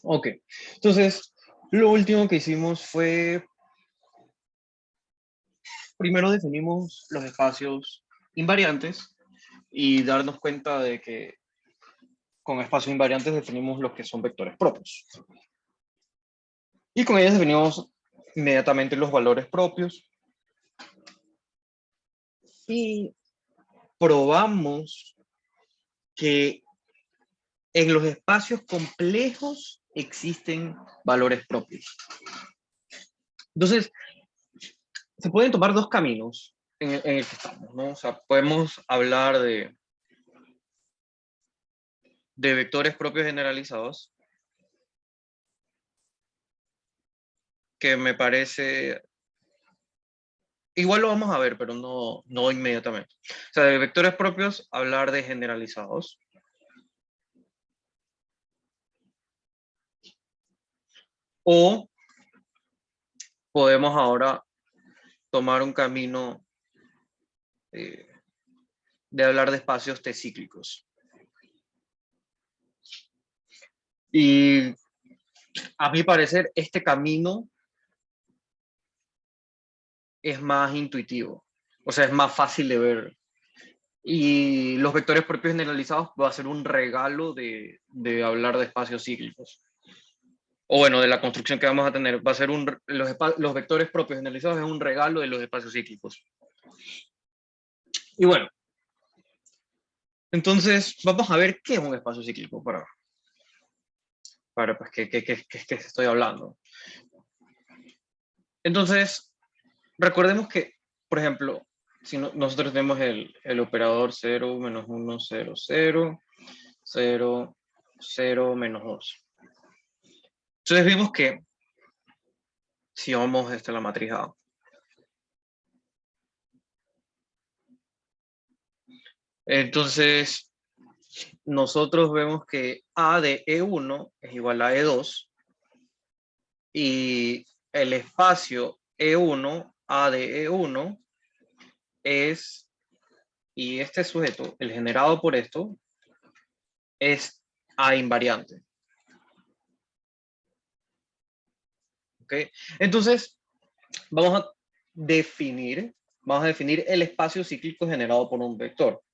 Ok, entonces lo último que hicimos fue, primero definimos los espacios invariantes y darnos cuenta de que con espacios invariantes definimos los que son vectores propios. Y con ellos definimos inmediatamente los valores propios y probamos que en los espacios complejos existen valores propios. Entonces, se pueden tomar dos caminos en el que estamos, ¿no? O sea, podemos hablar de vectores propios generalizados, que me parece, igual lo vamos a ver, pero no inmediatamente. O sea, de vectores propios, hablar de generalizados. O podemos ahora tomar un camino de hablar de espacios T-cíclicos. Y a mi parecer, este camino es más intuitivo, o sea, es más fácil de ver. Y los vectores propios generalizados va a ser un regalo de hablar de espacios cíclicos. O bueno, de la construcción que vamos a tener. Va a ser los vectores propios generalizados es un regalo de los espacios cíclicos. Y bueno, entonces vamos a ver qué es un espacio cíclico para pues, qué estoy hablando. Entonces, recordemos que, por ejemplo, si nosotros tenemos el operador 0, menos 1, 0, 0, 0, 0, menos 2. Entonces vimos que si vamos a la matriz A, entonces nosotros vemos que A de E1 es igual a E2 y el espacio E1, A de E1 es, y este sujeto, el generado por esto, es A invariante. ¿Ok? Entonces, vamos a definir el espacio cíclico generado por un vector.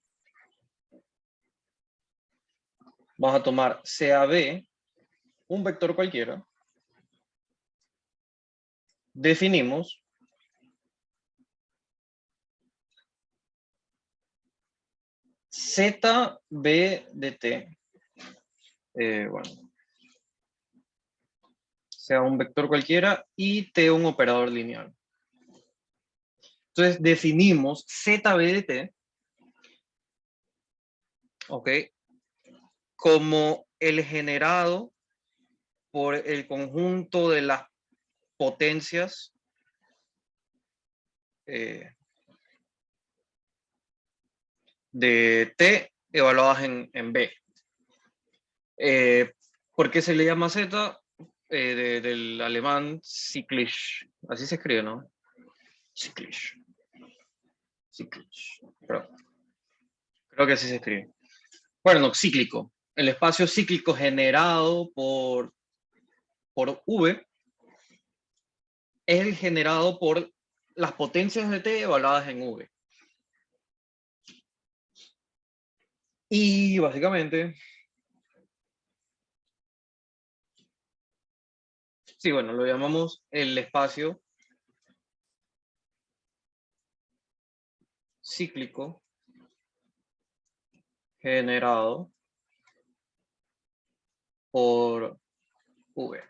Vamos a tomar CAB, un vector cualquiera. Definimos ZB de T. Bueno, sea un vector cualquiera y T un operador lineal. Entonces definimos ZB de T, ¿ok? Como el generado por el conjunto de las potencias de T evaluadas en B. ¿Por qué se le llama Z? Del alemán Cyclisch. Así se escribe, ¿no? Cyclisch. Cyclisch. Creo que así se escribe. Bueno, no, cíclico. El espacio cíclico generado por V es el generado por las potencias de T evaluadas en V. Y básicamente, sí, bueno, lo llamamos el espacio cíclico generado por V.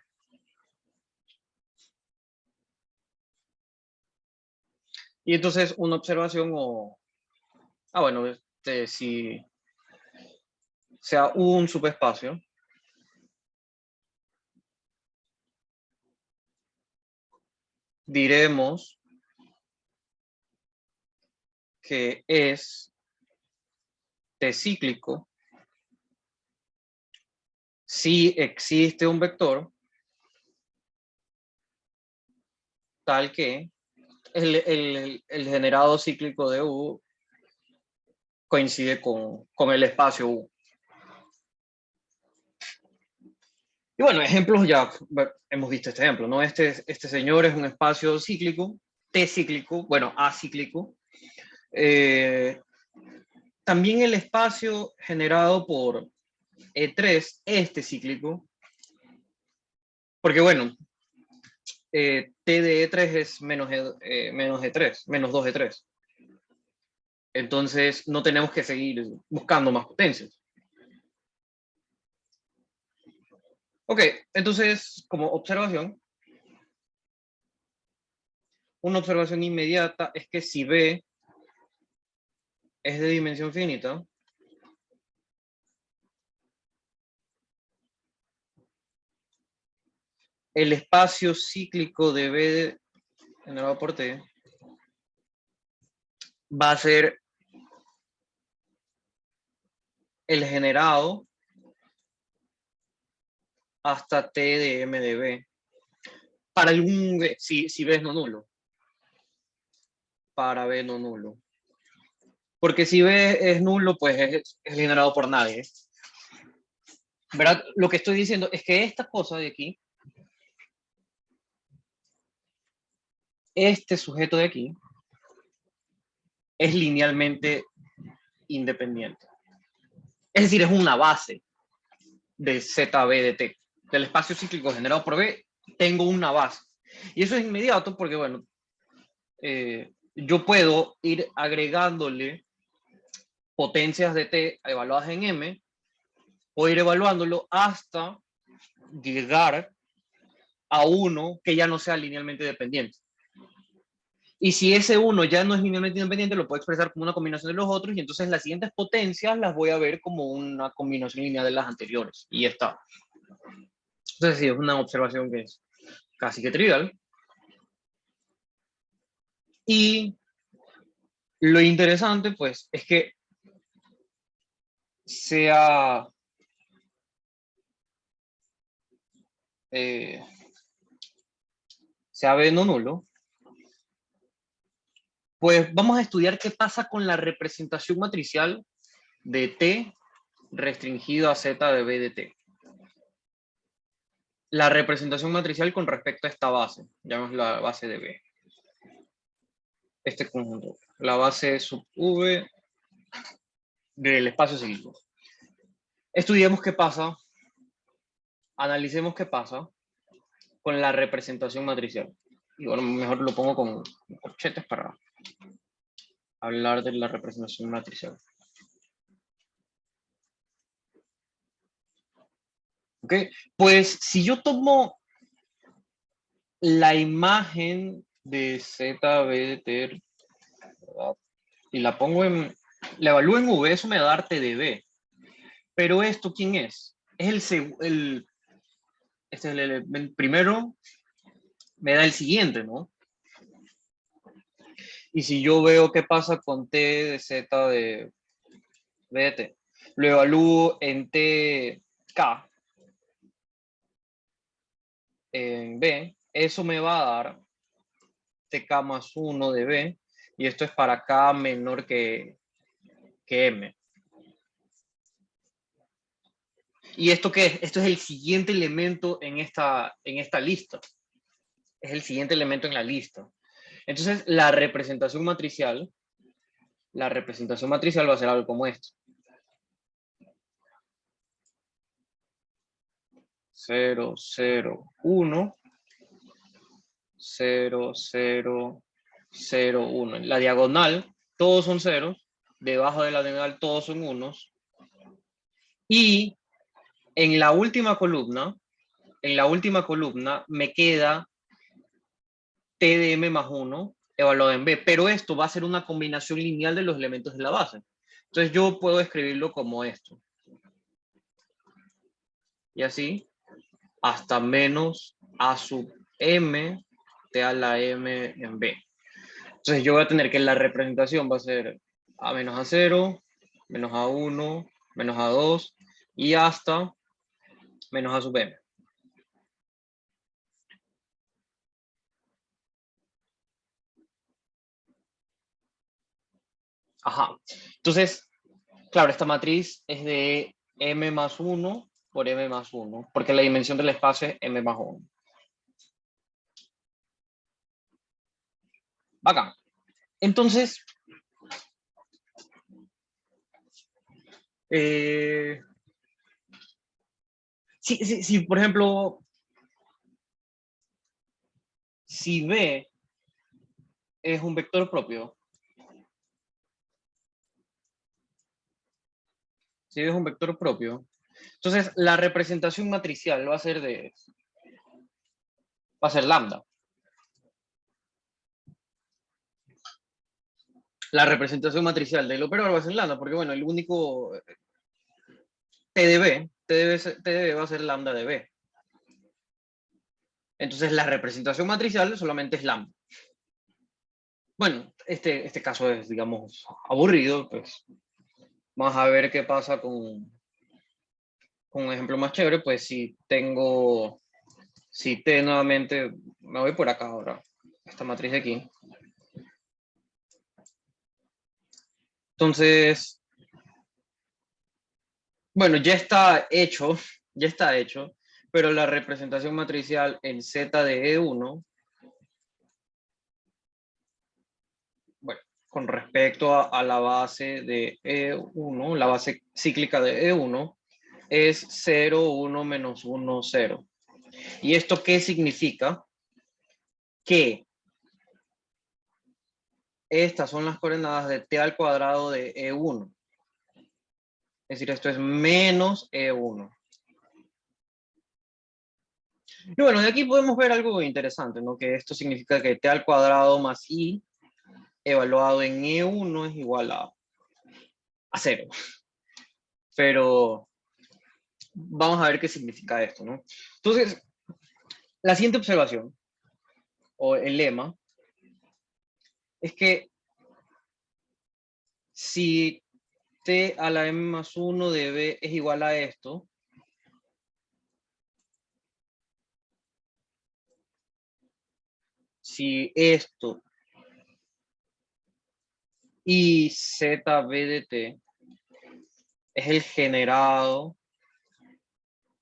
Y entonces una observación bueno, si sea un subespacio, diremos que es T-cíclico si existe un vector tal que el generado cíclico de U coincide con el espacio U. Y bueno, ejemplos ya, bueno, hemos visto este ejemplo, ¿no? Este señor es un espacio cíclico, T cíclico, bueno, acíclico. También el espacio generado por E3, este cíclico, porque bueno, T de E3 es menos E3, menos 2 E3. Entonces no tenemos que seguir buscando más potencias. Ok, entonces como observación, una observación inmediata es que si B es de dimensión finita, el espacio cíclico de B generado por T va a ser el generado hasta T de M de B. Para algún B, si B es no nulo. Para B no nulo. Porque si B es nulo, pues es generado por nadie. ¿Verdad? Lo que estoy diciendo es que esta cosa de aquí, este sujeto de aquí, es linealmente independiente. Es decir, es una base de ZB de T. Del espacio cíclico generado por B, tengo una base. Y eso es inmediato porque, bueno, yo puedo ir agregándole potencias de T evaluadas en M, o ir evaluándolo hasta llegar a uno que ya no sea linealmente dependiente. Y si ese uno ya no es linealmente independiente, lo puedo expresar como una combinación de los otros, y entonces las siguientes potencias las voy a ver como una combinación lineal de las anteriores. Y ya está. Entonces sí, es una observación que es casi que trivial. Y lo interesante, pues, es que sea sea B no nulo, pues vamos a estudiar qué pasa con la representación matricial de T restringido a Z de B de T. La representación matricial con respecto a esta base, llamamos la base de B. Este conjunto, la base sub V del espacio cíclico. Estudiemos qué pasa, analicemos qué pasa con la representación matricial. Y bueno, mejor lo pongo con corchetes para hablar de la representación matricial. ¿Ok? Pues si yo tomo la imagen de ZB de T, ¿verdad? Y la pongo la evalúo en V, eso me da arte de B. Pero esto, ¿quién es? Es este es el primero, me da el siguiente, ¿no? Y si yo veo qué pasa con T de Z de B de T, lo evalúo en TK, en B, eso me va a dar TK más 1 de B, y esto es para K menor que M. ¿Y esto qué es? Esto es el siguiente elemento en esta lista. Es el siguiente elemento en la lista. Entonces, la representación matricial va a ser algo como esto. 0, 0, 1, 0, 0, 0, 1. En la diagonal, todos son ceros. Debajo de la diagonal, todos son unos. Y en la última columna me queda T de M más 1 evaluado en B. Pero esto va a ser una combinación lineal de los elementos de la base. Entonces yo puedo escribirlo como esto. Y así, hasta menos A sub M T a la M en B. Entonces yo voy a tener que la representación va a ser A menos A0, menos A1, menos A2 y hasta menos A sub M. Ajá. Entonces, claro, esta matriz es de M más 1 por m más 1, porque la dimensión del espacio es m más 1. Bacán. Entonces, si, por ejemplo, si B es un vector propio, si B es un vector propio, entonces la representación matricial va a ser lambda. La representación matricial del operador va a ser lambda, porque bueno, el único T de B, T de B va a ser lambda de B. Entonces la representación matricial solamente es lambda. Bueno, este caso es, digamos, aburrido, pues vamos a ver qué pasa con un ejemplo más chévere, pues si T nuevamente, me voy por acá ahora, esta matriz de aquí. Entonces, bueno, ya está hecho, pero la representación matricial en Z de E1, bueno, con respecto a la base de E1, la base cíclica de E1, es 0, 1, menos 1, 0. ¿Y esto qué significa? Que estas son las coordenadas de t al cuadrado de E1. Es decir, esto es menos E1. Y bueno, de aquí podemos ver algo interesante, ¿no? Que esto significa que t al cuadrado más i evaluado en E1 es igual a 0. Pero vamos a ver qué significa esto, ¿no? Entonces, la siguiente observación, o el lema, es que si t a la m más 1 de b es igual a esto, si esto y zb de t es el generado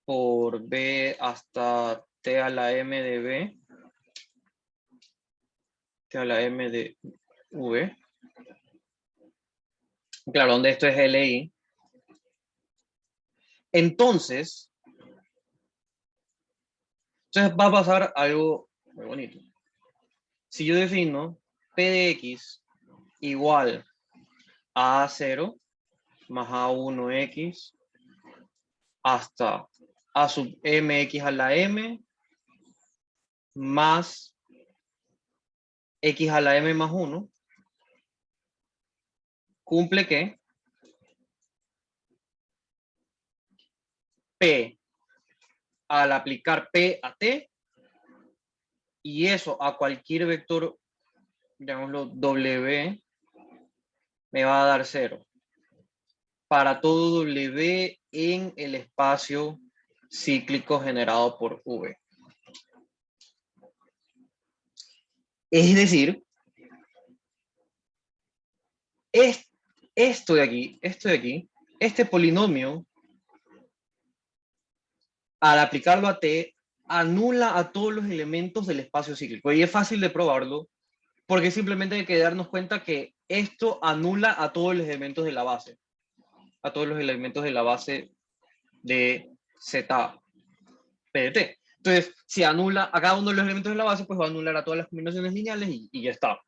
por b hasta t a la m de b, t a la m de v, claro, donde esto es LI, entonces va a pasar algo muy bonito. Si yo defino P de X igual a A0 más A1X hasta A sub MX a la M más X a la M más 1, cumple que P al aplicar P a T y eso a cualquier vector, llamémoslo W, me va a dar 0. Para todo W en el espacio cíclico generado por V. Es decir, esto de aquí, este polinomio, al aplicarlo a T, anula a todos los elementos del espacio cíclico. Y es fácil de probarlo, porque simplemente hay que darnos cuenta que esto anula a todos los elementos de la base. A todos los elementos de la base de Z PDT. Entonces, si anula a cada uno de los elementos de la base, pues va a anular a todas las combinaciones lineales y ya está.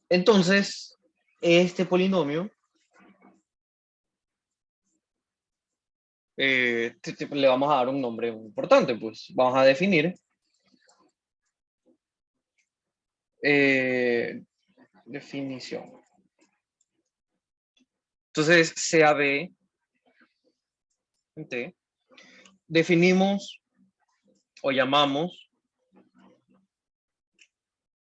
Entonces, este polinomio le vamos a dar un nombre importante, pues vamos a definir definición. Entonces, CAB, definimos o llamamos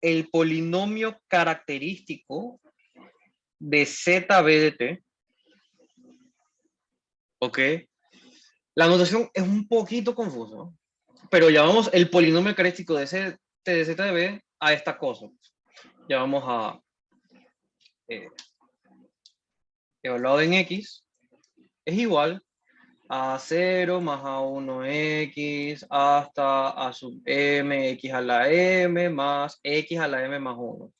el polinomio característico de ZB de T. ¿Ok? La notación es un poquito confusa, pero llamamos el polinomio característico de T de Z de B a esta cosa. Ya vamos a evaluado en X es igual a 0 más A1X hasta A sub M, X a la M más X a la M más 1.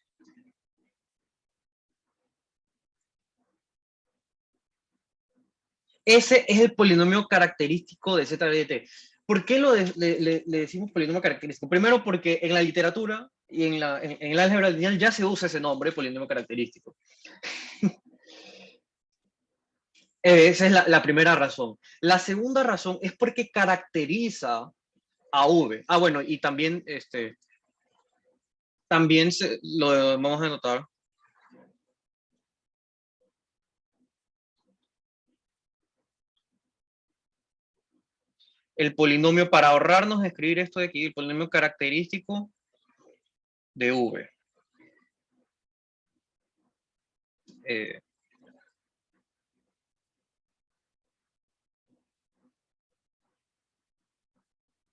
Ese es el polinomio característico de Z de T. ¿Por qué le decimos polinomio característico? Primero porque en la literatura y en el álgebra lineal ya se usa ese nombre, polinomio característico. Esa es la primera razón. La segunda razón es porque caracteriza a V. Ah, bueno, y también, lo vamos a anotar. El polinomio, para ahorrarnos escribir esto de aquí, el polinomio característico de V. Eh,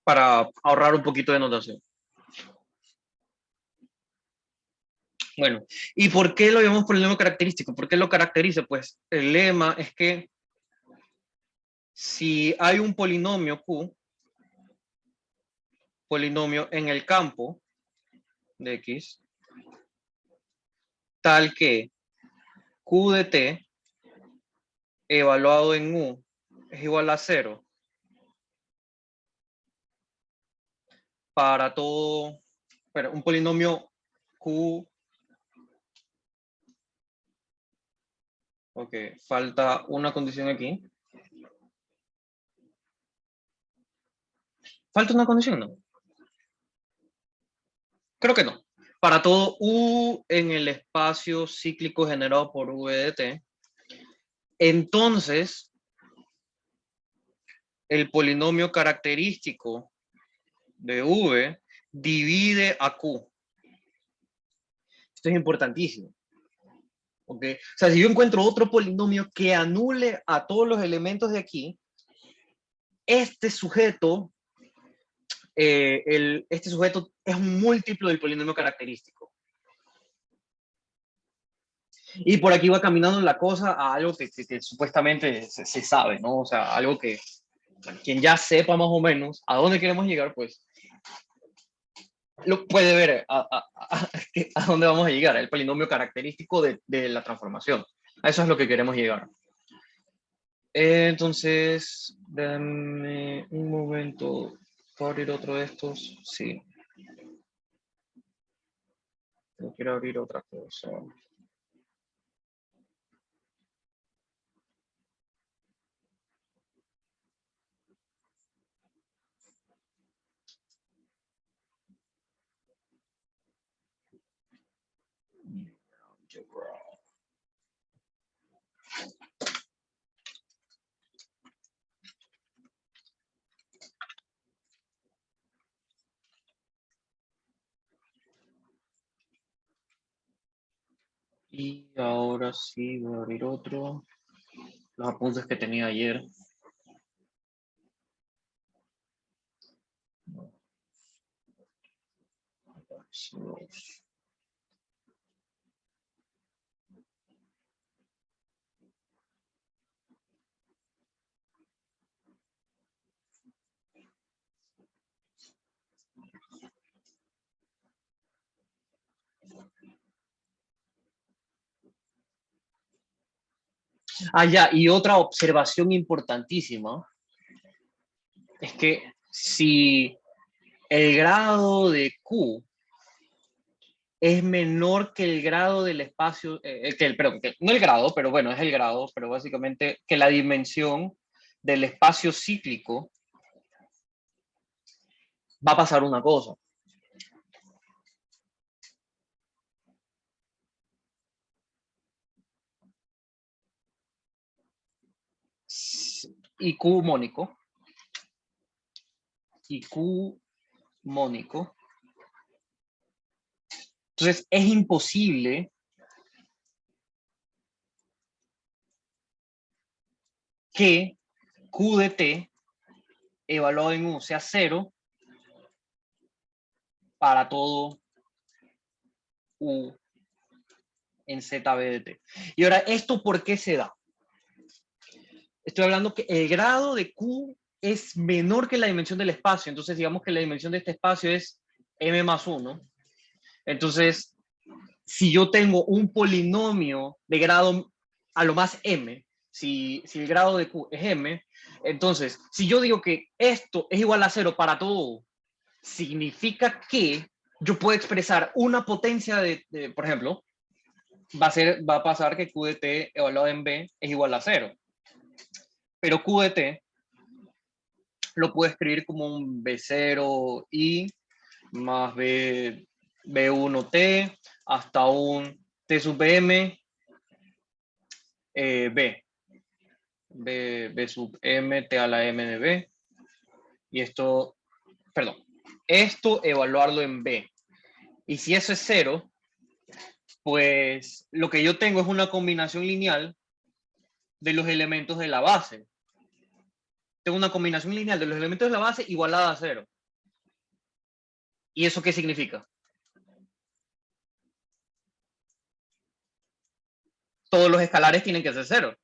para ahorrar un poquito de notación. Bueno, ¿y por qué lo llamamos polinomio característico? ¿Por qué lo caracteriza? Pues el lema es que si hay un polinomio Q, polinomio en el campo de X, tal que Q de T evaluado en U es igual a 0 para todo, pero un polinomio Q, ok, falta una condición aquí. ¿Falta una condición? No. Creo que no. Para todo U en el espacio cíclico generado por V de T, entonces el polinomio característico de V divide a Q. Esto es importantísimo. ¿Okay? O sea, si yo encuentro otro polinomio que anule a todos los elementos de aquí, este sujeto, este sujeto es un múltiplo del polinomio característico. Y por aquí va caminando la cosa a algo que supuestamente se sabe, ¿no? O sea, algo que quien ya sepa más o menos a dónde queremos llegar, pues lo puede ver a dónde vamos a llegar, el polinomio característico de la transformación. A eso es lo que queremos llegar. Entonces, dame un momento. ¿Puedo abrir otro de estos? Sí. No quiero abrir otra cosa. Y ahora sí voy a abrir otro. Los apuntes que tenía ayer. Ah, ya, y otra observación importantísima es que si el grado de Q es menor que el grado del espacio, no el grado, pero bueno, es el grado, pero básicamente que la dimensión del espacio cíclico, va a pasar una cosa. IQ mónico, IQ mónico. Entonces es imposible que Q de T evaluado en U sea 0 para todo U en ZB de T. Y ahora, ¿esto por qué se da? Estoy hablando que el grado de Q es menor que la dimensión del espacio. Entonces, digamos que la dimensión de este espacio es m más 1. Entonces, si yo tengo un polinomio de grado a lo más m, si el grado de Q es m, entonces, si yo digo que esto es igual a 0 para todo, significa que yo puedo expresar una potencia por ejemplo, va a pasar que Q de t evaluado en B es igual a 0. Pero Q de t lo puedo escribir como un B0i más B1t hasta un T sub M B sub M T a la M de B. Y esto, perdón, esto evaluarlo en B. Y si eso es 0, pues lo que yo tengo es una combinación lineal de los elementos de la base. Tengo una combinación lineal de los elementos de la base igualada a 0. ¿Y eso qué significa? Todos los escalares tienen que ser 0.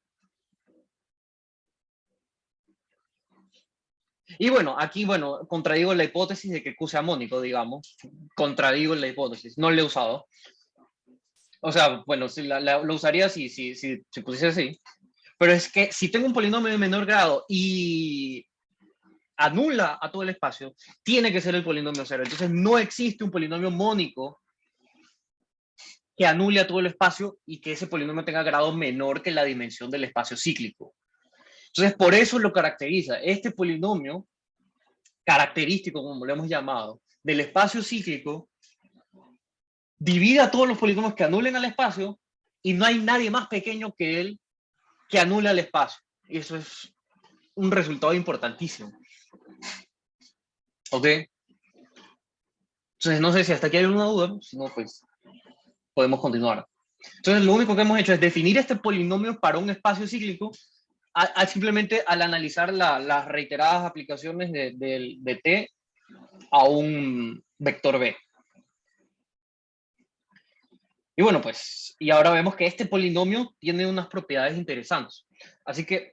Y bueno, aquí, bueno, contradigo la hipótesis de que Q sea mónico, digamos. Contradigo la hipótesis. No la he usado. O sea, bueno, si lo usaría si pusiese así. Pero es que si tengo un polinomio de menor grado y anula a todo el espacio, tiene que ser el polinomio 0. Entonces no existe un polinomio mónico que anule a todo el espacio y que ese polinomio tenga grado menor que la dimensión del espacio cíclico. Entonces por eso lo caracteriza. Este polinomio característico, como lo hemos llamado, del espacio cíclico, divide a todos los polinomios que anulen al espacio y no hay nadie más pequeño que él que anule al espacio. Y eso es un resultado importantísimo. ¿Ok? Entonces, no sé si hasta aquí hay alguna duda, si no, pues podemos continuar. Entonces, lo único que hemos hecho es definir este polinomio para un espacio cíclico simplemente al analizar las reiteradas aplicaciones de T a un vector B. Y bueno, pues, y ahora vemos que este polinomio tiene unas propiedades interesantes. Así que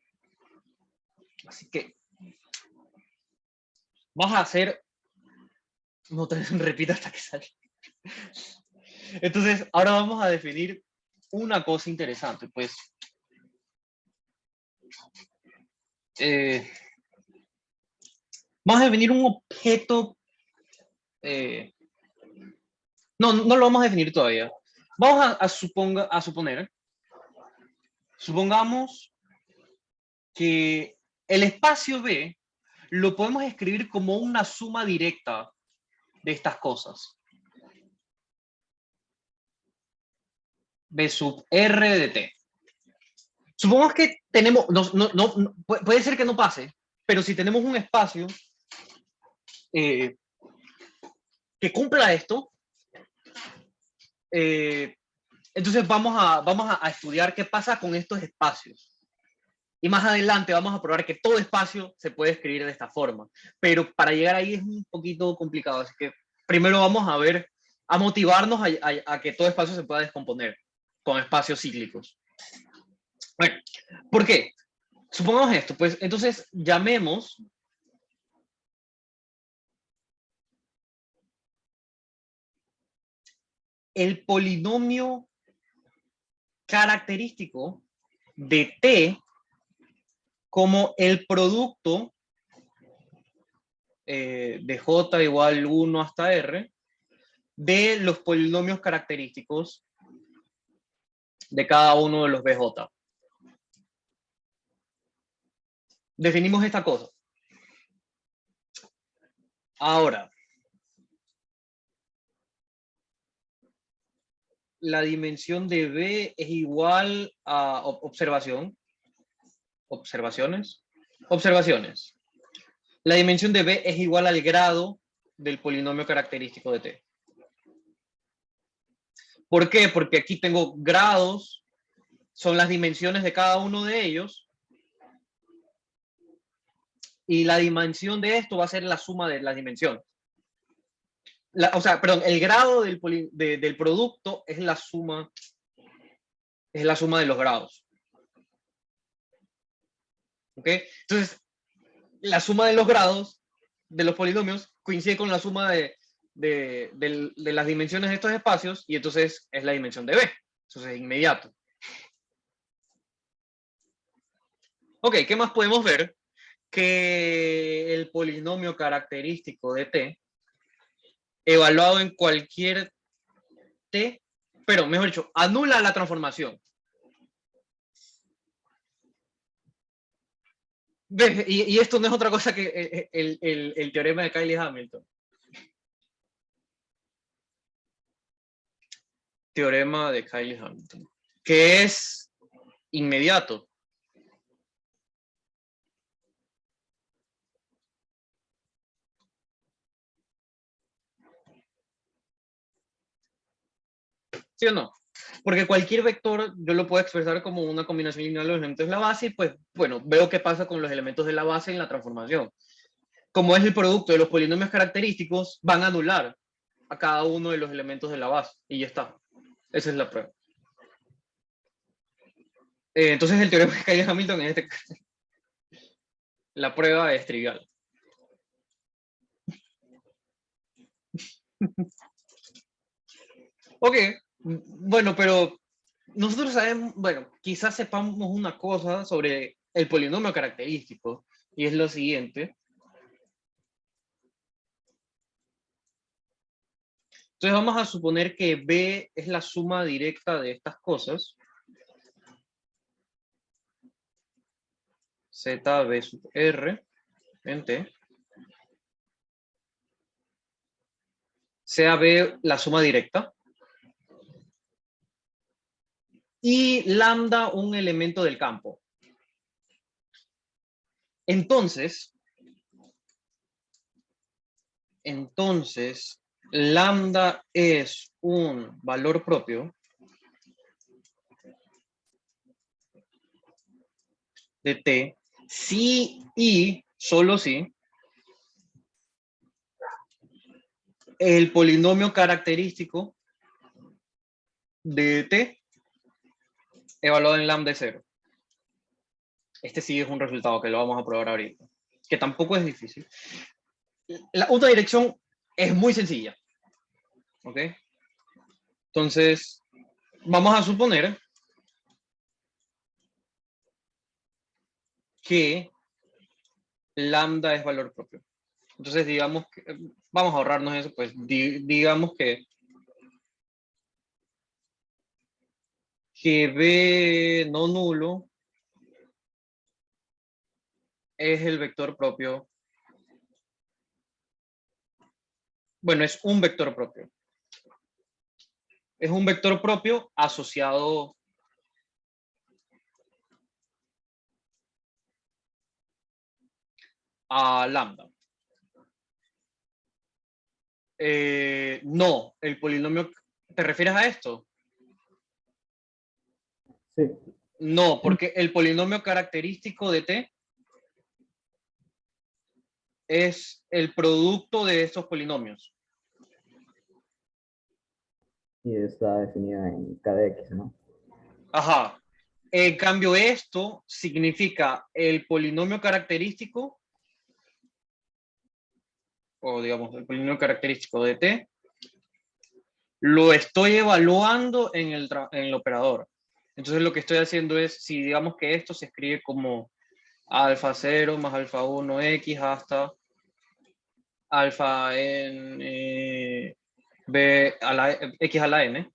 vamos a hacer, no te repito hasta que sale. Entonces, ahora vamos a definir una cosa interesante, pues. Vamos a definir un objeto. No lo vamos a definir todavía. Vamos a suponer, supongamos que el espacio B lo podemos escribir como una suma directa de estas cosas. B sub R de T. Supongamos que tenemos, puede ser que no pase, pero si tenemos un espacio que cumpla esto, entonces vamos a estudiar qué pasa con estos espacios. Y más adelante vamos a probar que todo espacio se puede escribir de esta forma. Pero para llegar ahí es un poquito complicado. Así que primero vamos a ver, a motivarnos a que todo espacio se pueda descomponer con espacios cíclicos. Bueno, ¿por qué? Supongamos esto, pues entonces llamemos el polinomio característico de T como el producto de J igual 1 hasta R de los polinomios característicos de cada uno de los BJ. Definimos esta cosa. Ahora, la dimensión de B es igual a observaciones. La dimensión de B es igual al grado del polinomio característico de T. ¿Por qué? Porque aquí tengo grados, son las dimensiones de cada uno de ellos, y la dimensión de esto va a ser la suma de las dimensiones. El grado del producto es la suma de los grados. ¿Ok? Entonces, la suma de los grados de los polinomios coincide con la suma de las dimensiones de estos espacios y entonces es la dimensión de B. Entonces es inmediato. Ok, ¿qué más podemos ver? Que el polinomio característico de T, evaluado en cualquier T, pero mejor dicho, anula la transformación. ¿Ves? Y esto no es otra cosa que el teorema de Cayley-Hamilton. Teorema de Cayley-Hamilton, que es inmediato. ¿Sí o no? Porque cualquier vector yo lo puedo expresar como una combinación lineal de los elementos de la base y pues, bueno, veo qué pasa con los elementos de la base en la transformación. Como es el producto de los polinomios característicos, van a anular a cada uno de los elementos de la base y ya está. Esa es la prueba. Entonces el teorema de Cayley-Hamilton en este caso, la prueba es trivial. Ok, bueno, pero nosotros sabemos, bueno, quizás sepamos una cosa sobre el polinomio característico, y es lo siguiente. Entonces vamos a suponer que B es la suma directa de estas cosas. Z, B sub R, en T. Sea B la suma directa. Y lambda un elemento del campo. Entonces, lambda es un valor propio de T si y solo si el polinomio característico de T evaluado en lambda es 0. Este sí es un resultado que lo vamos a probar ahorita, que tampoco es difícil. La otra dirección es muy sencilla. ¿Ok? Entonces, vamos a suponer que lambda es valor propio. Entonces, digamos que, vamos a ahorrarnos eso, pues digamos que B no nulo es el vector propio. Bueno, es un vector propio. Es un vector propio asociado a lambda. No, el polinomio, ¿te refieres a esto? Sí. No, porque el polinomio característico de T es el producto de estos polinomios. Y está definida en KdX, ¿no? Ajá. En cambio, esto significa el polinomio característico, o digamos, el polinomio característico de T, lo estoy evaluando en el operador. Entonces lo que estoy haciendo es, si digamos que esto se escribe como alfa 0 más alfa 1 x hasta alfa n b a la x a la n.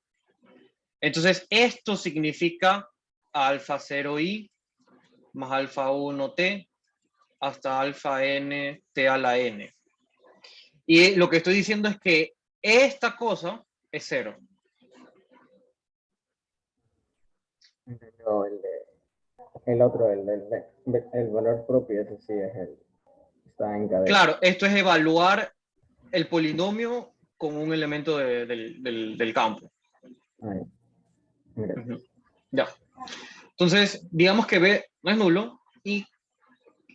Entonces esto significa alfa 0i más alfa 1t hasta alfa n t a la n. Y lo que estoy diciendo es que esta cosa es 0. No, el otro, el valor propio, ese sí es está en KdX. Claro, esto es evaluar el polinomio con un elemento del campo. Ahí, mira. Ya. Entonces, digamos que B no es nulo y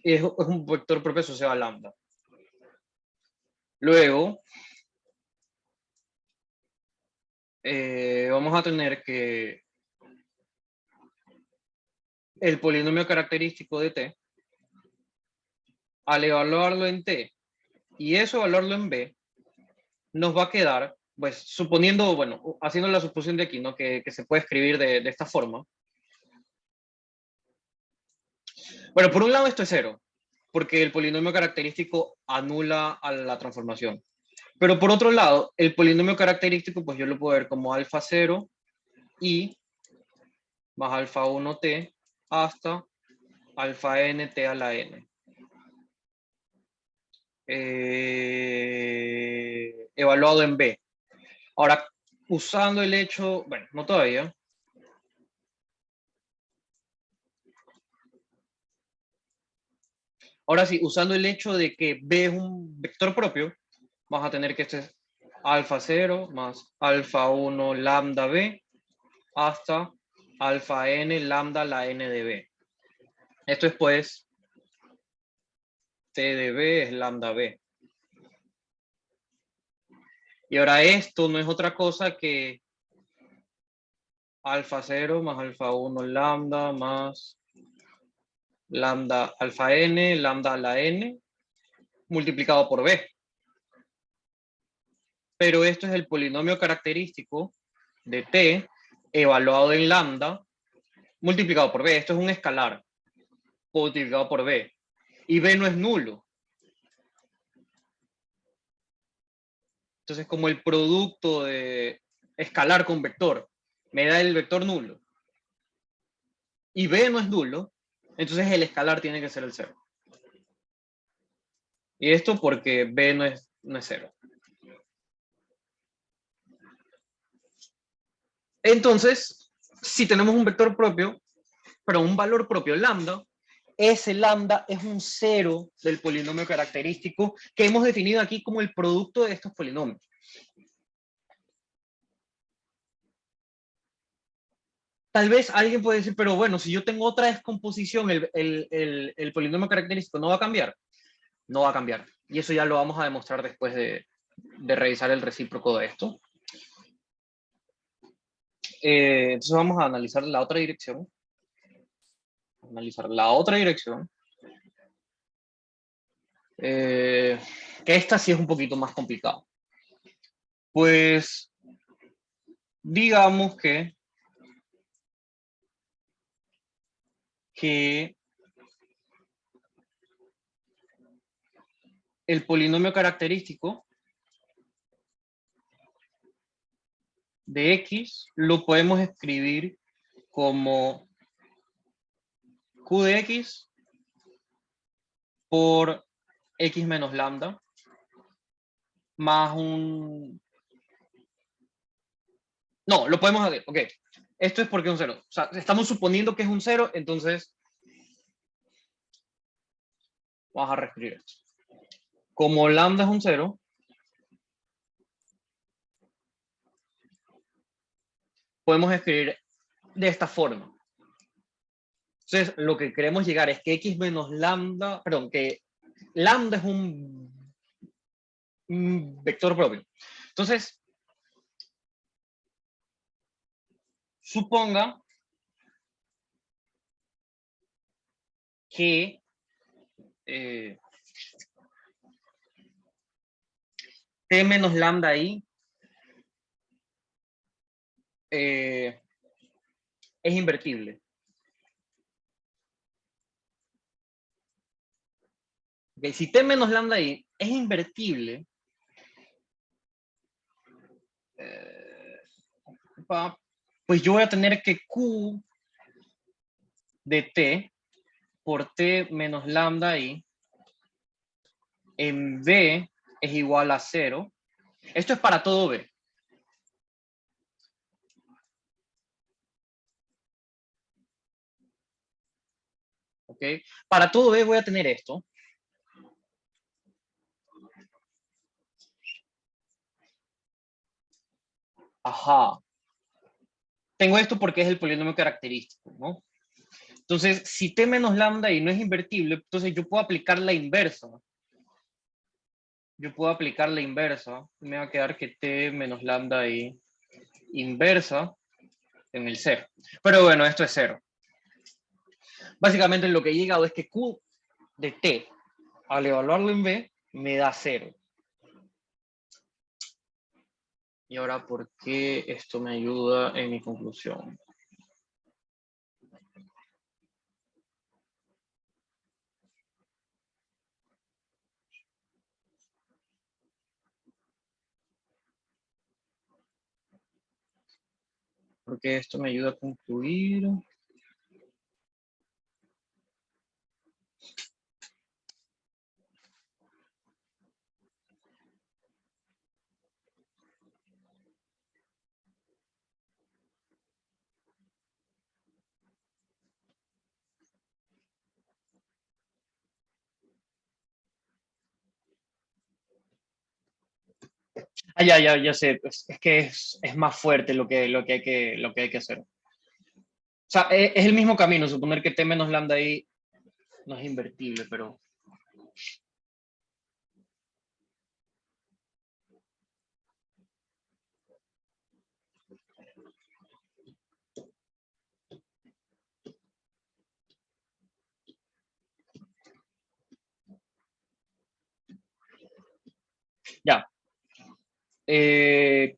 es un vector propio asociado a lambda. Luego, vamos a tener que el polinomio característico de T al evaluarlo en T y eso evaluarlo en B, nos va a quedar, pues suponiendo, bueno, haciendo la suposición de aquí, ¿no? Que se puede escribir de esta forma. Bueno, por un lado esto es 0, porque el polinomio característico anula a la transformación. Pero por otro lado, el polinomio característico, pues yo lo puedo ver como alfa 0 y más alfa 1t hasta alfa n t a la n. Evaluado en B. Ahora, usando el hecho, bueno, no todavía. Ahora sí, usando el hecho de que B es un vector propio, vas a tener que este es alfa 0 más alfa 1 lambda B hasta alfa n lambda la n de B. Esto es pues T de B es lambda B. Y ahora esto no es otra cosa que alfa 0 más alfa 1 lambda más lambda alfa n lambda a la n multiplicado por B. Pero esto es el polinomio característico de T evaluado en lambda multiplicado por B. Esto es un escalar multiplicado por B. Y B no es nulo. Entonces, como el producto de escalar con vector me da el vector nulo y B no es nulo, entonces el escalar tiene que ser el 0. Y esto porque B no es 0. Entonces, si tenemos un vector propio, pero un valor propio lambda, ese lambda es un 0 del polinomio característico que hemos definido aquí como el producto de estos polinomios. Tal vez alguien puede decir, pero bueno, si yo tengo otra descomposición, el polinomio característico no va a cambiar. No va a cambiar. Y eso ya lo vamos a demostrar después de revisar el recíproco de esto. Entonces vamos a analizar la otra dirección. Que esta sí es un poquito más complicado. Pues digamos que el polinomio característico de X lo podemos escribir como Q de X por X menos lambda más un... No, lo podemos hacer, ok. Esto es porque es un 0. O sea, estamos suponiendo que es un 0, entonces vamos a reescribir esto. Como lambda es un 0, podemos escribir de esta forma. Entonces, lo que queremos llegar es que X menos lambda, perdón, que lambda es un vector propio. Entonces, suponga que T menos lambda I es invertible. Okay, si T menos lambda I es invertible, pues yo voy a tener que Q de T por T menos lambda I en B es igual a 0. Esto es para todo B. ¿Ok? Para todo B voy a tener esto. Ajá. Tengo esto porque es el polinomio característico, ¿no? Entonces, si T menos lambda y no es invertible, entonces yo puedo aplicar la inversa. Me va a quedar que T menos lambda y inversa en el 0. Pero bueno, esto es 0. Básicamente lo que he llegado es que Q de T al evaluarlo en B, me da 0. Y ahora, ¿por qué esto me ayuda en mi conclusión? Porque esto me ayuda a concluir. Ah, ya sé. Es que es más fuerte lo que hay que hacer. O sea, es el mismo camino. Suponer que T menos lambda ahí no es invertible, pero... Ya. Eh,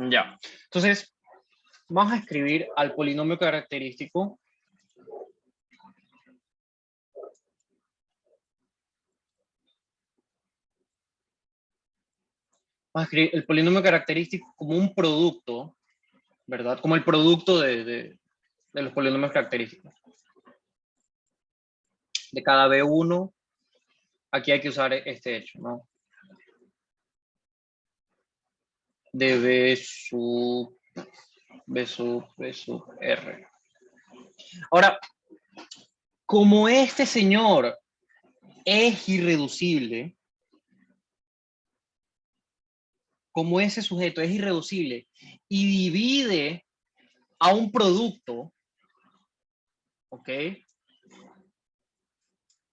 ya. Entonces, vamos a escribir al polinomio característico. Vamos a escribir el polinomio característico como un producto, ¿verdad? Como el producto de los polinomios característicos. De cada B1, aquí hay que usar este hecho, ¿no? De B sub R. Ahora, como este señor es irreducible, como ese sujeto es irreducible y divide a un producto, ¿ok?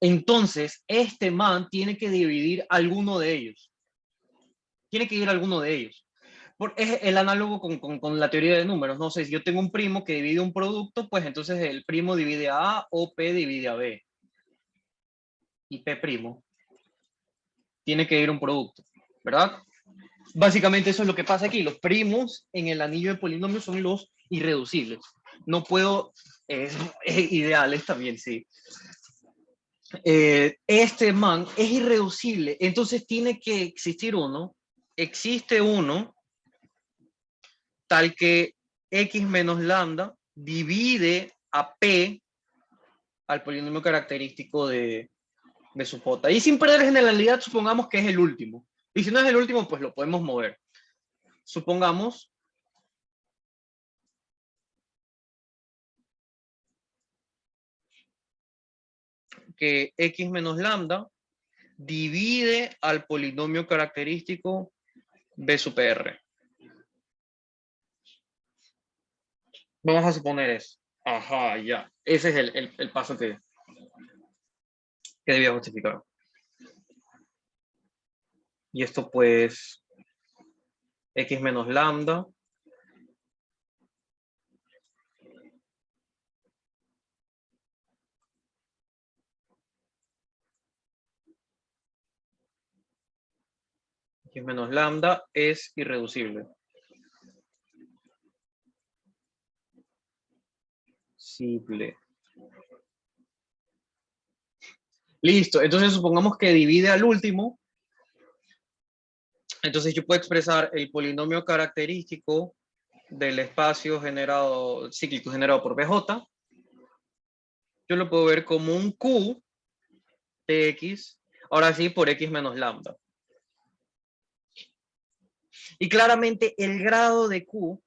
Entonces, este man tiene que dividir alguno de ellos. Tiene que dividir alguno de ellos. Es el análogo con la teoría de números. No sé, si yo tengo un primo que divide un producto, pues entonces el primo divide a A o P divide a B. Y P primo tiene que dividir un producto, ¿verdad? Básicamente eso es lo que pasa aquí. Los primos en el anillo de polinomios son los irreducibles. No puedo... ideales también, sí. Este man es irreducible, entonces tiene que existir uno. Existe uno tal que x menos lambda divide a P al polinomio característico de su J. Y sin perder generalidad, supongamos que es el último. Y si no es el último, pues lo podemos mover. Supongamos que x menos lambda divide al polinomio característico B sub R. Vamos a suponer eso. Ajá, ya. Ese es el paso que debía justificar. Y esto pues, x menos lambda x menos lambda es irreducible. Simple. Listo, entonces supongamos que divide al último. Entonces yo puedo expresar el polinomio característico del espacio generado, cíclico generado por BJ. Yo lo puedo ver como un Q de X, ahora sí por X menos lambda. Y claramente el grado de Q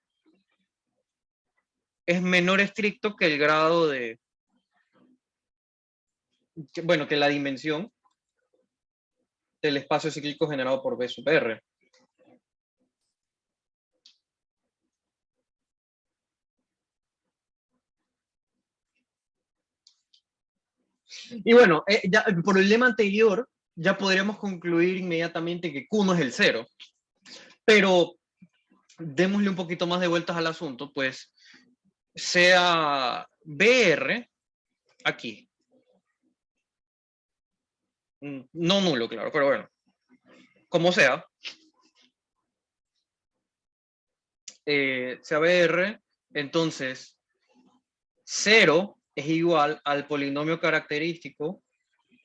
es menor estricto que el grado de, bueno, que la dimensión del espacio cíclico generado por B sub R. Y bueno, ya, por el lema anterior, ya podríamos concluir inmediatamente que Q no es el cero. Pero démosle un poquito más de vueltas al asunto, pues sea BR aquí. No nulo, claro, pero bueno. Como sea, sea BR, entonces 0 es igual al polinomio característico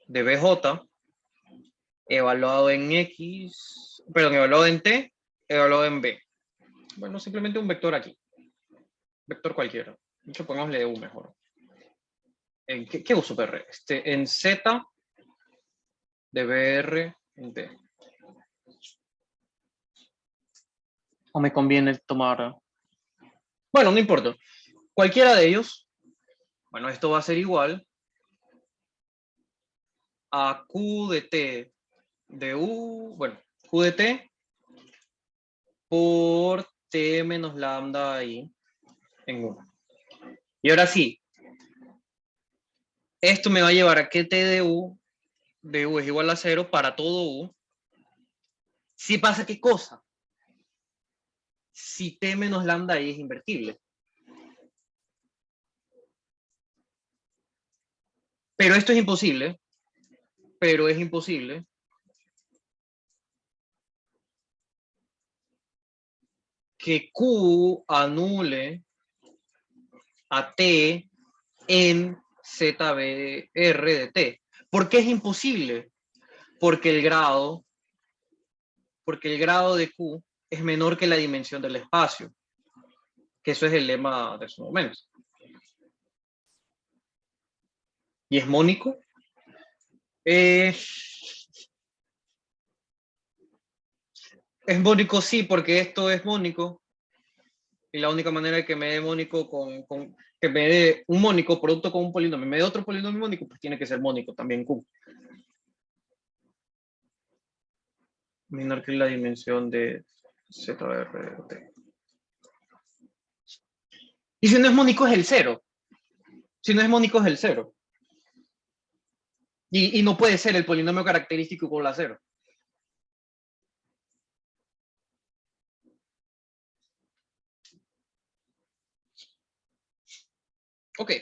de BJ evaluado en X, perdón, evaluado en T, evaluado en B. Bueno, simplemente un vector aquí. Vector cualquiera. De hecho, pongámosle U mejor. ¿Qué uso BR? En Z de BR en T. ¿O me conviene tomar? Bueno, no importa. Cualquiera de ellos, bueno, esto va a ser igual a Q de T de U, bueno, Q de T por T menos lambda ahí en 1. Y ahora sí, esto me va a llevar a que T de U es igual a 0 para todo U. Si pasa, ¿qué cosa? Si T menos lambda ahí es invertible. Pero esto es imposible. Pero es imposible que Q anule a T en ZBR de T. ¿Por qué es imposible? Porque el grado de Q es menor que la dimensión del espacio, que eso es el lema de su momento. ¿Y es mónico? Es mónico sí, porque esto es mónico, y la única manera de que me dé mónico que me dé un mónico producto con un polinomio, me dé otro polinomio mónico, pues tiene que ser mónico también Q. Menor que la dimensión de ZRT. Y si no es mónico es el cero. Si no es mónico es el cero. Y no puede ser el polinomio característico igual a cero. Ok.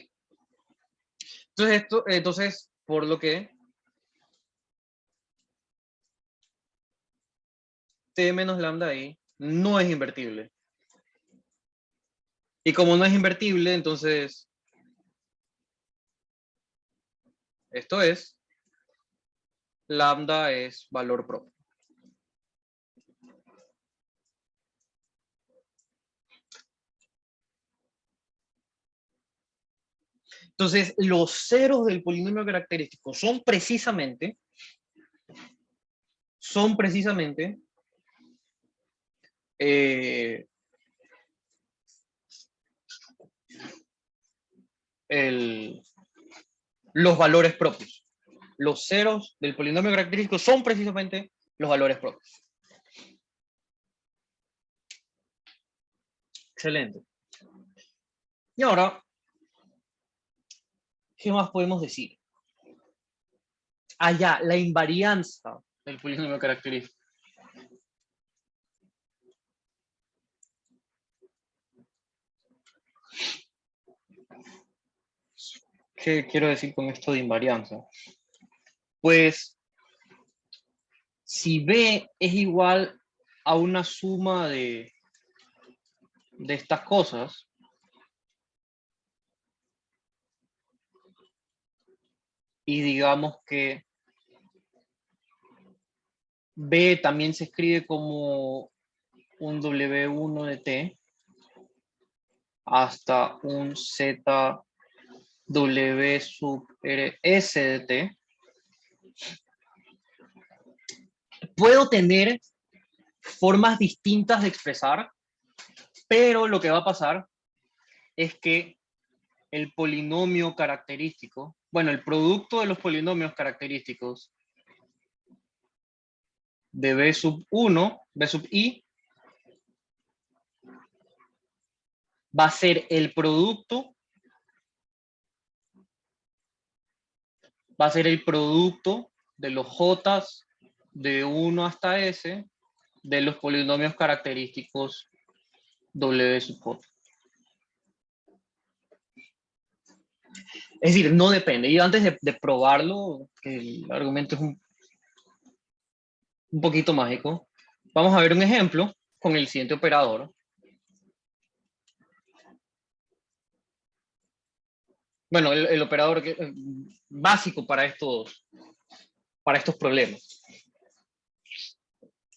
Entonces, por lo que T menos lambda ahí no es invertible. Y como no es invertible, entonces esto es lambda es valor propio. Entonces, los ceros del polinomio característico son precisamente eh, los valores propios. Los ceros del polinomio característico son precisamente los valores propios. Excelente. Y ahora, ¿qué más podemos decir? Allá, la invarianza del polinomio característico. ¿Qué quiero decir con esto de invarianza? Pues, si B es igual a una suma de estas cosas, y digamos que B también se escribe como un W1 de T hasta un ZW sub S de T, puedo tener formas distintas de expresar, pero lo que va a pasar es que el polinomio característico, bueno, el producto de los polinomios característicos de B sub 1, B sub I, va a ser el producto, de los J de 1 hasta S de los polinomios característicos W sub J. Es decir, no depende. Y antes de probarlo, que el argumento es un poquito mágico, vamos a ver un ejemplo con el siguiente operador. Bueno, el operador básico para estos problemas.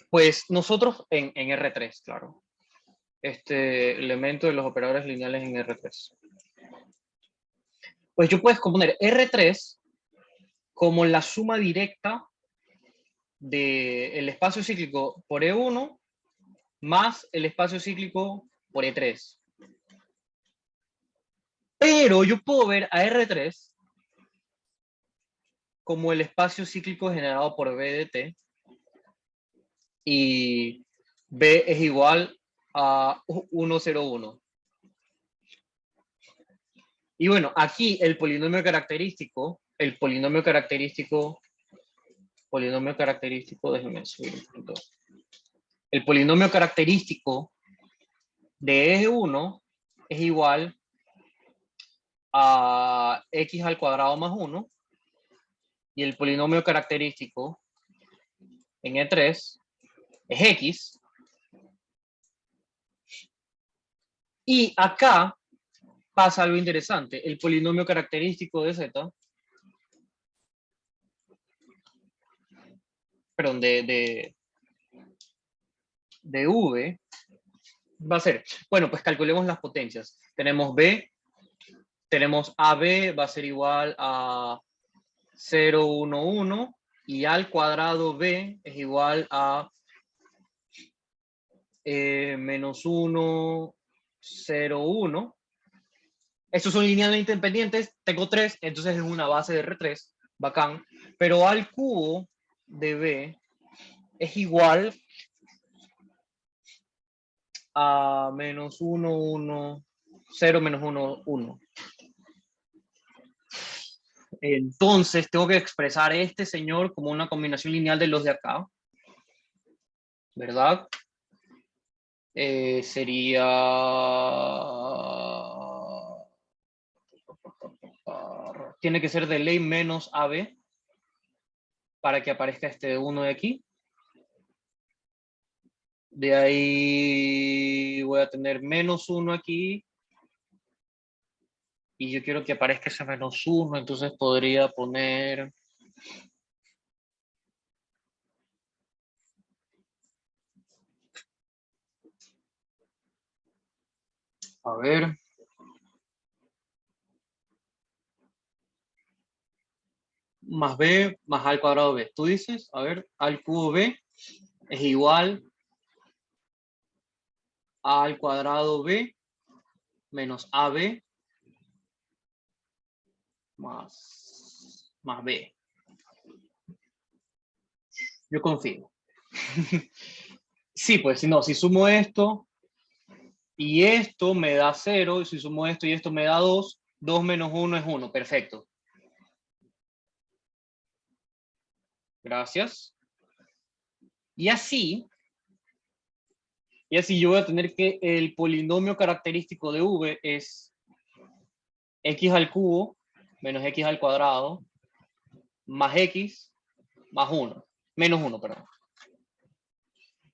Pues nosotros en R3, claro. Este elemento de los operadores lineales en R3. Pues yo puedes componer R3 como la suma directa del espacio cíclico por E1 más el espacio cíclico por E3. Pero yo puedo ver a R3 como el espacio cíclico generado por B de T, y B es igual a 1,01. Y bueno, aquí el polinomio característico, déjenme subir un poquito. El polinomio característico de eje 1 es igual a x al cuadrado más 1, y el polinomio característico en E3 es x. Y acá pasa algo interesante. El polinomio característico de z, perdón, de v, va a ser, bueno, pues calculemos las potencias. Tenemos b, tenemos AB, va a ser igual a 0,11, y al cuadrado b es igual a menos 1,01. Estos son linealmente independientes, tengo 3, entonces es una base de R3, bacán. Pero al cubo de B es igual a menos 1,1, 0 menos 1,1. Entonces tengo que expresar este señor como una combinación lineal de los de acá, ¿verdad? Sería... Tiene que ser de ley menos AB para que aparezca este 1 de aquí. De ahí voy a tener menos 1 aquí. Y yo quiero que aparezca ese menos 1, entonces podría poner... A ver... más b más a al cuadrado b. Tú dices, a ver, a al cubo b es igual a al cuadrado b menos ab más b. Yo confío. Sí, pues no, si sumo esto y esto me da 0, y si sumo esto y esto me da 2, 2 menos 1 es 1, perfecto. Gracias. Y así yo voy a tener que el polinomio característico de v es x al cubo menos x al cuadrado más x más 1, menos 1, perdón.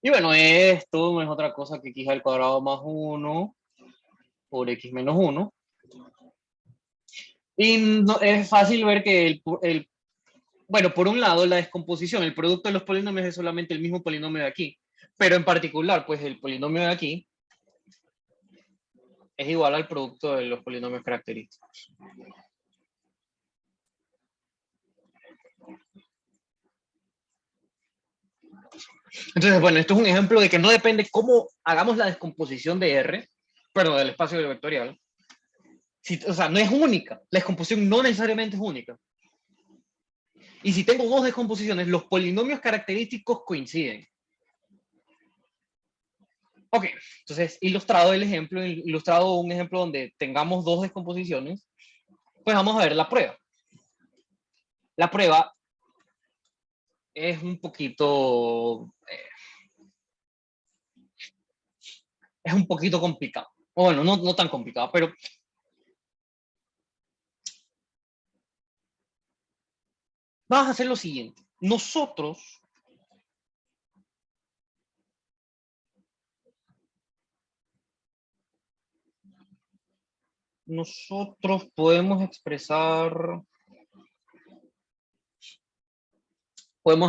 Y bueno, esto no es otra cosa que x al cuadrado más 1 por x menos 1. Y es fácil ver que bueno, por un lado, la descomposición, el producto de los polinomios es solamente el mismo polinomio de aquí, pero en particular, pues el polinomio de aquí es igual al producto de los polinomios característicos. Entonces, bueno, esto es un ejemplo de que no depende cómo hagamos la descomposición de R, pero del espacio vectorial. O sea, no es única. La descomposición no necesariamente es única. Y si tengo dos descomposiciones, los polinomios característicos coinciden. Ok, entonces, ilustrado el ejemplo, ilustrado un ejemplo donde tengamos dos descomposiciones, pues vamos a ver la prueba. La prueba es un poquito, es un poquito complicado. O bueno, no tan complicado, pero vamos a hacer lo siguiente. Nosotros podemos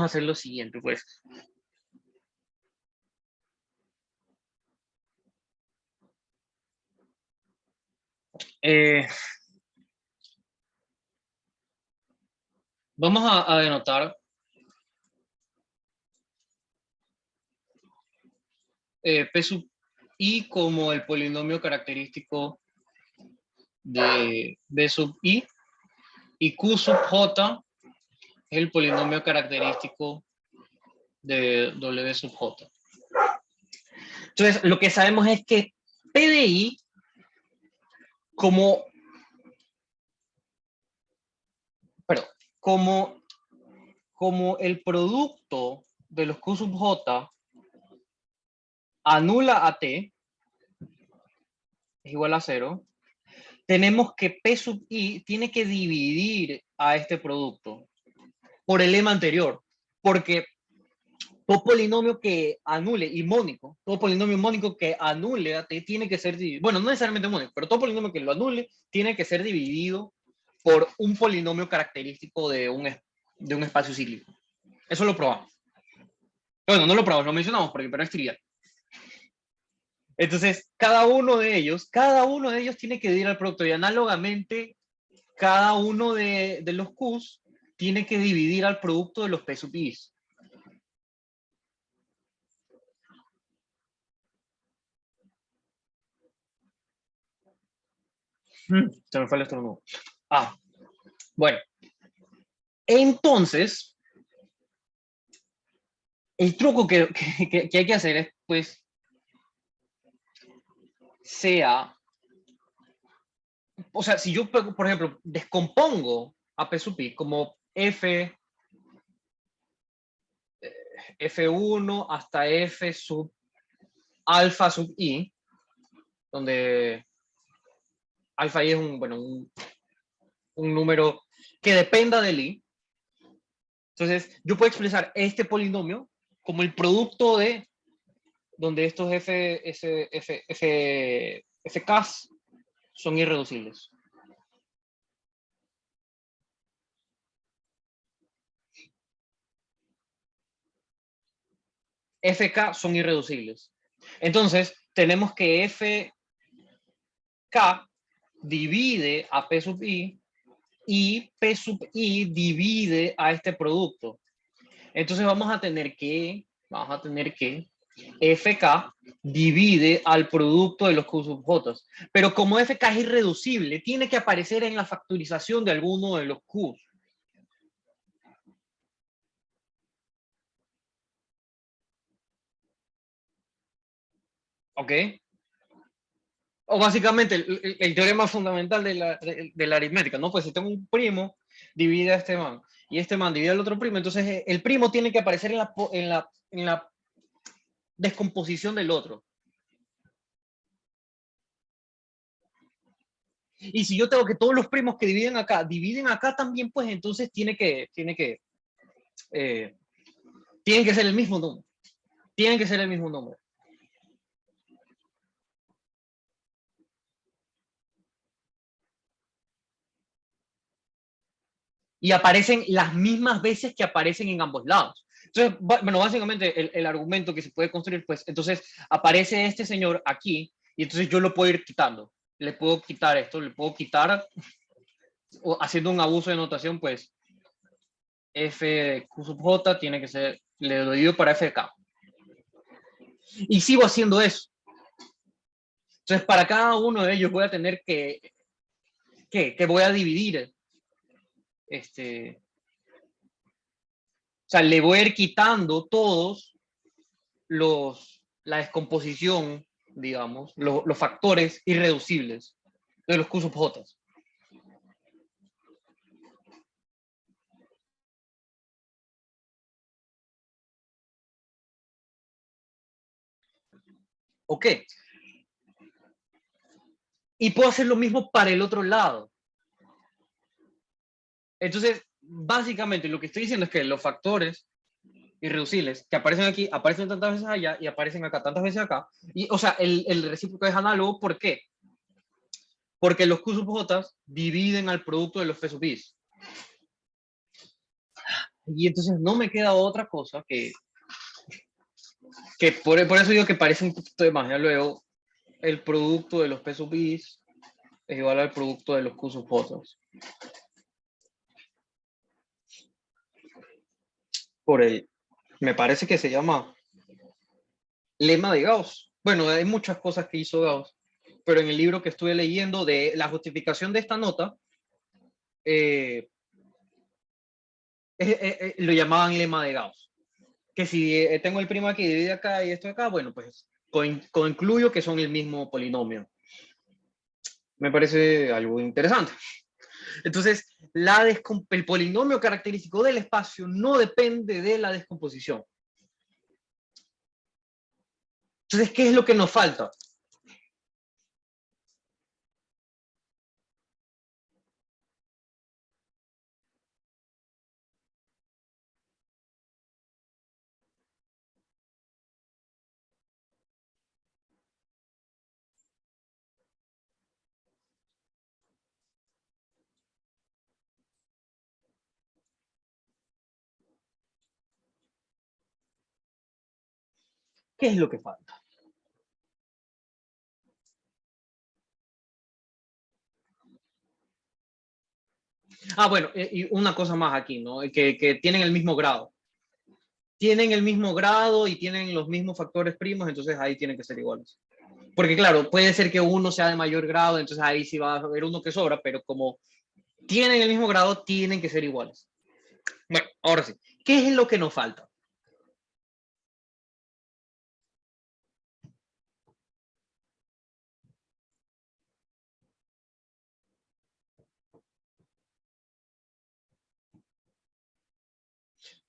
hacer lo siguiente, pues. Vamos a denotar P sub i como el polinomio característico de B sub i, y Q sub j es el polinomio característico de W sub j. Entonces, lo que sabemos es que P de i como, perdón, como el producto de los Q sub j anula a t, es igual a 0, tenemos que P sub i tiene que dividir a este producto por el lema anterior, porque todo polinomio que anule, y mónico, todo polinomio mónico que anule a t tiene que ser dividido, bueno, no necesariamente mónico, pero todo polinomio que lo anule tiene que ser dividido por un polinomio característico de un espacio cíclico. Eso lo probamos. Bueno, no lo probamos, lo mencionamos porque pero es trivial. Entonces, cada uno de ellos tiene que dividir al producto y análogamente, cada uno de los Qs tiene que dividir al producto de los P sub Is. Se me fue el estornudo. Bueno. Entonces, el truco que hay que hacer es, pues, o sea, si yo, por ejemplo, descompongo a P sub i como F1 hasta F sub alfa sub i, donde alfa i es un número que dependa del i. Entonces, yo puedo expresar este polinomio como el producto de donde estos FKs son irreducibles. FK son irreducibles. Entonces, tenemos que FK divide a P sub i y P sub i divide a este producto. Entonces vamos a tener que FK divide al producto de los Q sub J. Pero como FK es irreducible, tiene que aparecer en la factorización de alguno de los Q. ¿Ok? O básicamente el teorema fundamental de la aritmética, ¿no? Pues si tengo un primo, divide a este man, y este man divide al otro primo, entonces el primo tiene que aparecer en la descomposición del otro. Y si yo tengo que todos los primos que dividen acá también, pues entonces tienen que ser el mismo número. Tienen que ser el mismo número. y aparecen las mismas veces que aparecen en ambos lados. Entonces, bueno, básicamente el argumento que se puede construir, pues, entonces aparece este señor aquí, y entonces yo lo puedo ir quitando. Le puedo quitar esto, le puedo quitar, o haciendo un abuso de notación, pues, f de q sub j tiene que ser, le lo divido para f de k. Y sigo haciendo eso. Entonces, para cada uno de ellos voy a tener que voy a dividir, o sea, le voy a ir quitando todos la descomposición, digamos, los factores irreducibles de los Q sub J. Ok. Y puedo hacer lo mismo para el otro lado. Entonces, básicamente lo que estoy diciendo es que los factores irreducibles que aparecen aquí, aparecen tantas veces allá y aparecen acá tantas veces acá. Y, o sea, el recíproco es análogo. ¿Por qué? Porque los Q sub J dividen al producto de los P sub Is. Y entonces no me queda otra cosa que por eso digo que parece un poquito de magia. Luego, el producto de los P sub Is es igual al producto de los Q sub J. Por el, me parece que se llama lema de Gauss. Bueno, hay muchas cosas que hizo Gauss, pero en el libro que estuve leyendo de la justificación de esta nota, lo llamaban lema de Gauss. Que si tengo el primo aquí divide acá y esto acá, bueno, pues concluyo que son el mismo polinomio. Me parece algo interesante. Entonces, el polinomio característico del espacio no depende de la descomposición. Entonces, ¿qué es lo que nos falta? ¿Qué es lo que falta? Ah, bueno, y una cosa más aquí, ¿no? Que tienen el mismo grado. Tienen el mismo grado y tienen los mismos factores primos, entonces ahí tienen que ser iguales. Porque claro, puede ser que uno sea de mayor grado, entonces ahí sí va a haber uno que sobra, pero como tienen el mismo grado, tienen que ser iguales. Bueno, ahora sí. ¿Qué es lo que nos falta?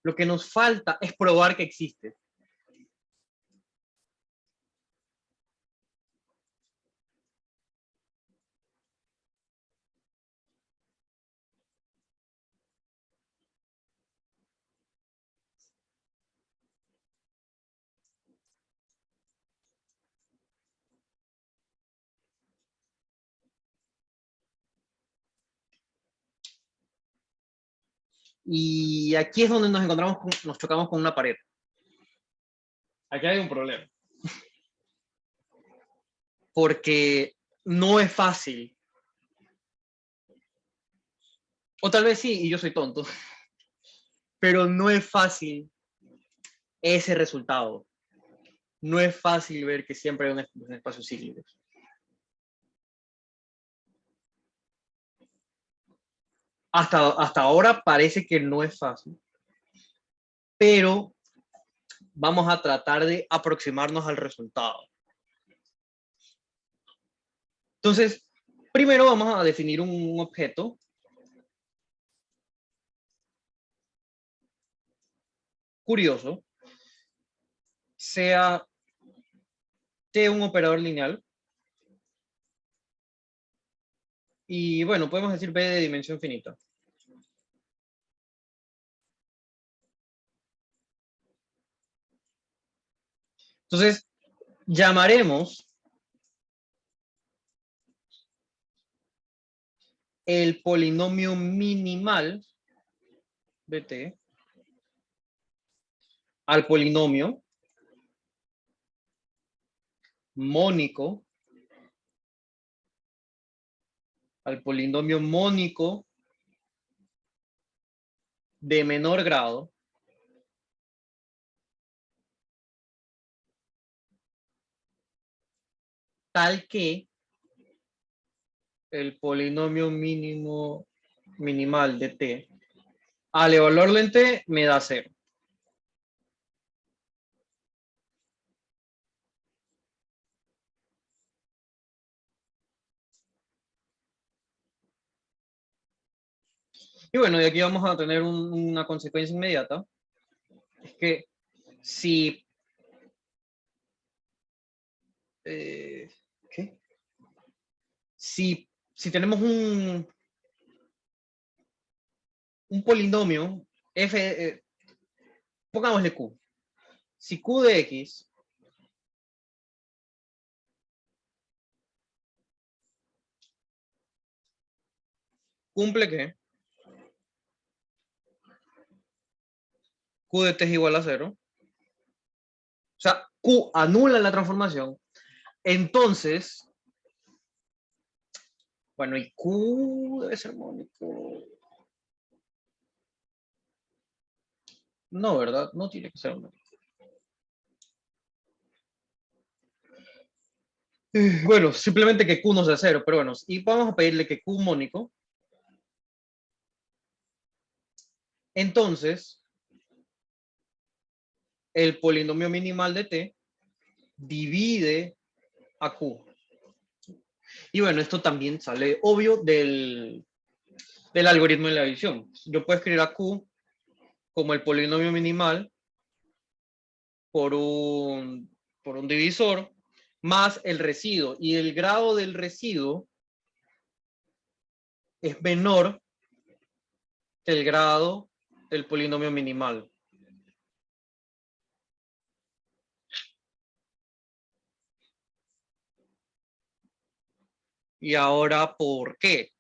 Lo que nos falta es probar que existe. Y aquí es donde nos chocamos con una pared. Aquí hay un problema. Porque no es fácil. O tal vez sí, y yo soy tonto. Pero no es fácil ese resultado. No es fácil ver que siempre hay un espacio cíclico. Hasta ahora parece que no es fácil, pero vamos a tratar de aproximarnos al resultado. Entonces, primero vamos a definir un objeto curioso, sea T un operador lineal, y bueno, podemos decir B de dimensión finita. Entonces, llamaremos el polinomio minimal de t al polinomio mónico, de menor grado tal que el polinomio minimal de t al evaluarlo en t me da 0. Y bueno, de aquí vamos a tener una consecuencia inmediata. Es que si... ¿qué? Si tenemos un polinomio f, pongámosle q. Si q de x cumple que q de t es igual a 0, o sea, q anula la transformación, entonces, bueno, y q debe ser mónico. No, ¿verdad? No tiene que ser mónico. Bueno, simplemente que q no sea 0, pero bueno, y vamos a pedirle que q mónico. Entonces, el polinomio minimal de t divide a q. Y bueno, esto también sale obvio del algoritmo de la división. Yo puedo escribir a q como el polinomio minimal por un divisor más el residuo. Y el grado del residuo es menor que el grado del polinomio minimal. Y ahora, ¿por qué?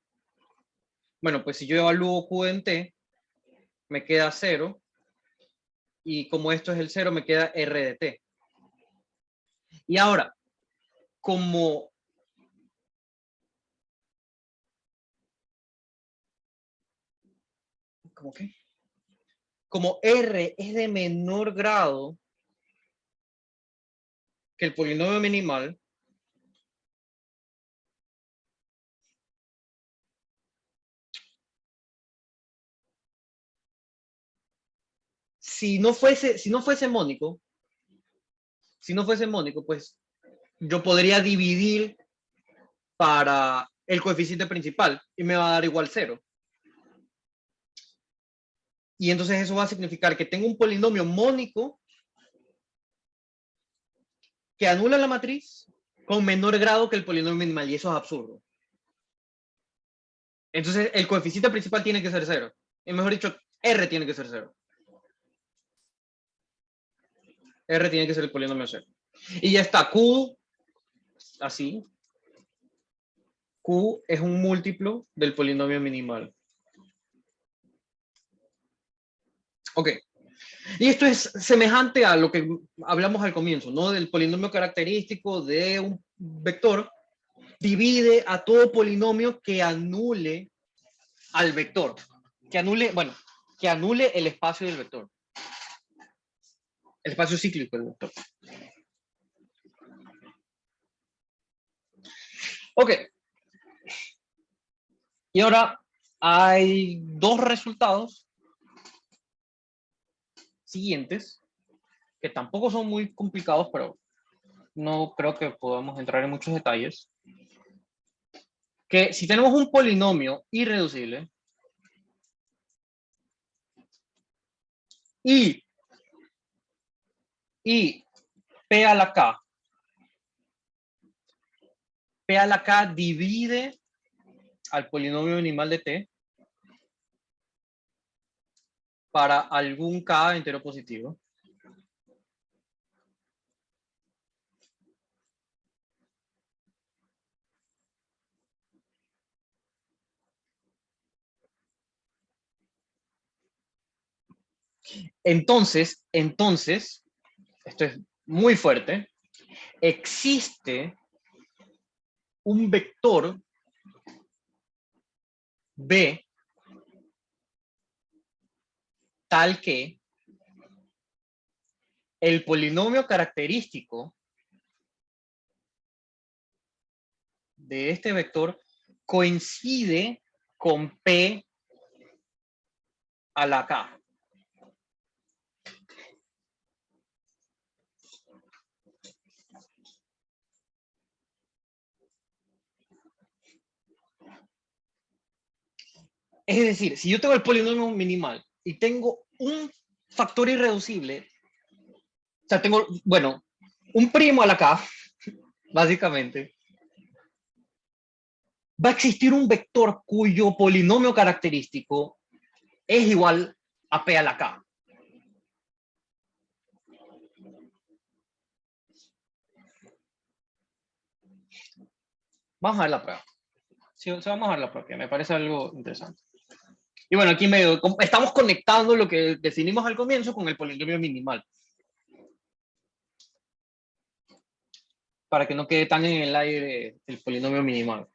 Bueno, pues si yo evalúo q en t, me queda 0. Y como esto es el 0, me queda r de t. Y ahora, como ¿cómo qué? Como r es de menor grado que el polinomio minimal, si no fuese mónico, pues yo podría dividir para el coeficiente principal y me va a dar igual 0. Y entonces eso va a significar que tengo un polinomio mónico que anula la matriz con menor grado que el polinomio minimal, y eso es absurdo. Entonces el coeficiente principal tiene que ser 0. Y mejor dicho, R tiene que ser 0. R tiene que ser el polinomio 0. Y ya está, Q, así. Q es un múltiplo del polinomio minimal. Ok. Y esto es semejante a lo que hablamos al comienzo, ¿no? Del polinomio característico de un vector. Divide a todo polinomio que anule al vector. Que anule el espacio del vector. El espacio cíclico del vector. Ok. Y ahora hay dos resultados siguientes que tampoco son muy complicados, pero no creo que podamos entrar en muchos detalles. Que si tenemos un polinomio irreducible y P a la K, P a la K divide al polinomio minimal de T para algún K entero positivo. Entonces, esto es muy fuerte, existe un vector B tal que el polinomio característico de este vector coincide con P a la K. Es decir, si yo tengo el polinomio minimal y tengo un factor irreducible, o sea, tengo, bueno, un primo a la K, básicamente, va a existir un vector cuyo polinomio característico es igual a P a la K. Vamos a ver la prueba. Sí, o sea, vamos a ver la prueba, que me parece algo interesante. Y bueno, aquí medio, estamos conectando lo que definimos al comienzo con el polinomio minimal. Para que no quede tan en el aire el polinomio minimal.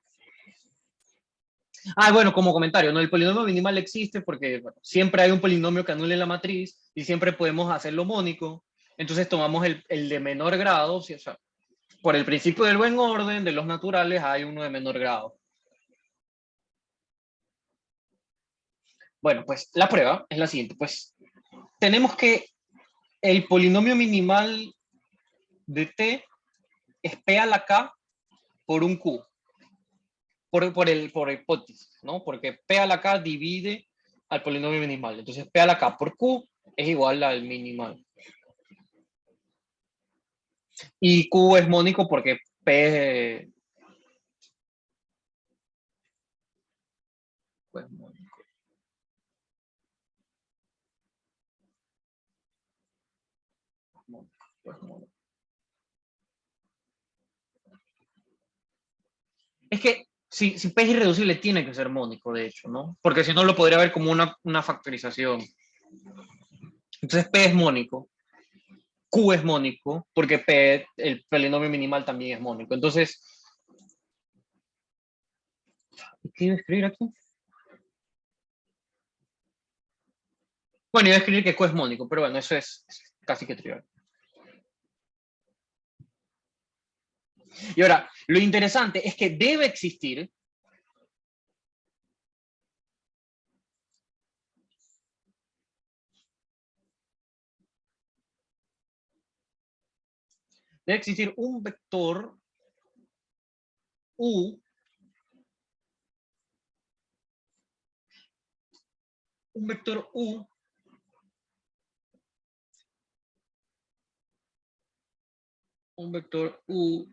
Ah, bueno, como comentario, ¿no? El polinomio minimal existe porque bueno, siempre hay un polinomio que anule la matriz y siempre podemos hacerlo mónico. Entonces tomamos el de menor grado, ¿sí? O sea, por el principio del buen orden de los naturales hay uno de menor grado. Bueno, pues la prueba es la siguiente. Pues tenemos que el polinomio minimal de t es p a la k por un q. Por hipótesis, ¿no? Porque p a la k divide al polinomio minimal. Entonces p a la k por q es igual al minimal. Y q es mónico porque p es... Pues mónico. Pues mónico. Es que si p es irreducible tiene que ser mónico, de hecho, ¿no? Porque si no lo podría ver como una factorización. Entonces p es mónico. Q es mónico, porque P, el polinomio minimal también es mónico. Entonces, ¿qué iba a escribir aquí? Bueno, iba a escribir que Q es mónico, pero bueno, eso es casi que trivial. Y ahora, lo interesante es que debe existir un vector U, un vector U un vector U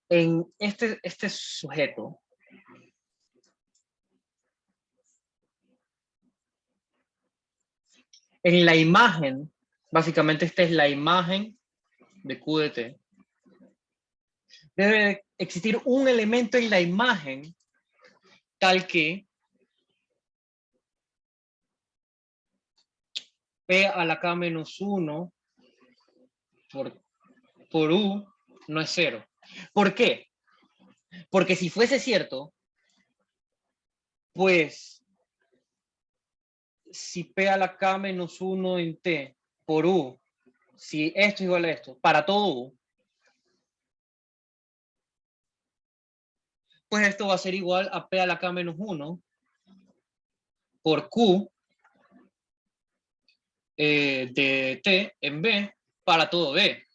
en este sujeto en la imagen, básicamente esta es la imagen de Q de T, debe existir un elemento en la imagen tal que P a la K menos 1 por U no es 0. ¿Por qué? Porque si fuese cierto, pues si P a la K menos 1 en T por U, si esto es igual a esto, para todo U, pues esto va a ser igual a P a la K menos 1 por Q de T en B para todo B.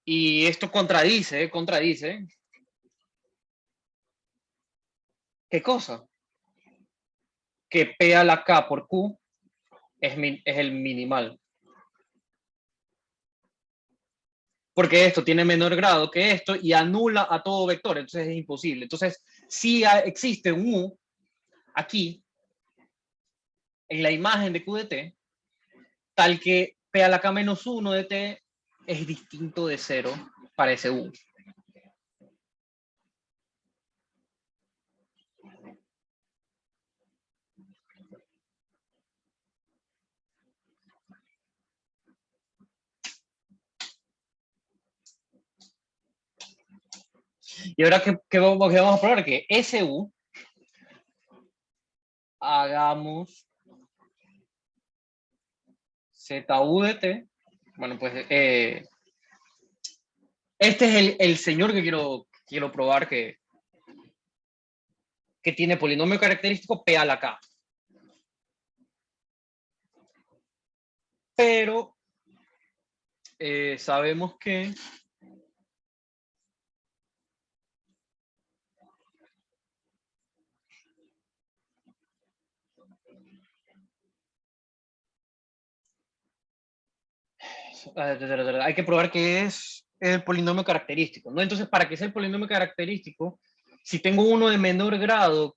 Y esto contradice. ¿Qué cosa? Que P a la K por Q es el minimal. Porque esto tiene menor grado que esto y anula a todo vector, entonces es imposible. Entonces, sí existe un U aquí, en la imagen de Q de T, tal que P a la K menos 1 de T es distinto de 0 para ese U. Y ahora, ¿qué vamos a probar? Que SU hagamos ZU de T. Bueno, pues este es el señor que quiero probar que tiene polinomio característico P a la K. Pero sabemos que hay que probar que es el polinomio característico, ¿no? Entonces, para que sea el polinomio característico, si tengo uno de menor grado,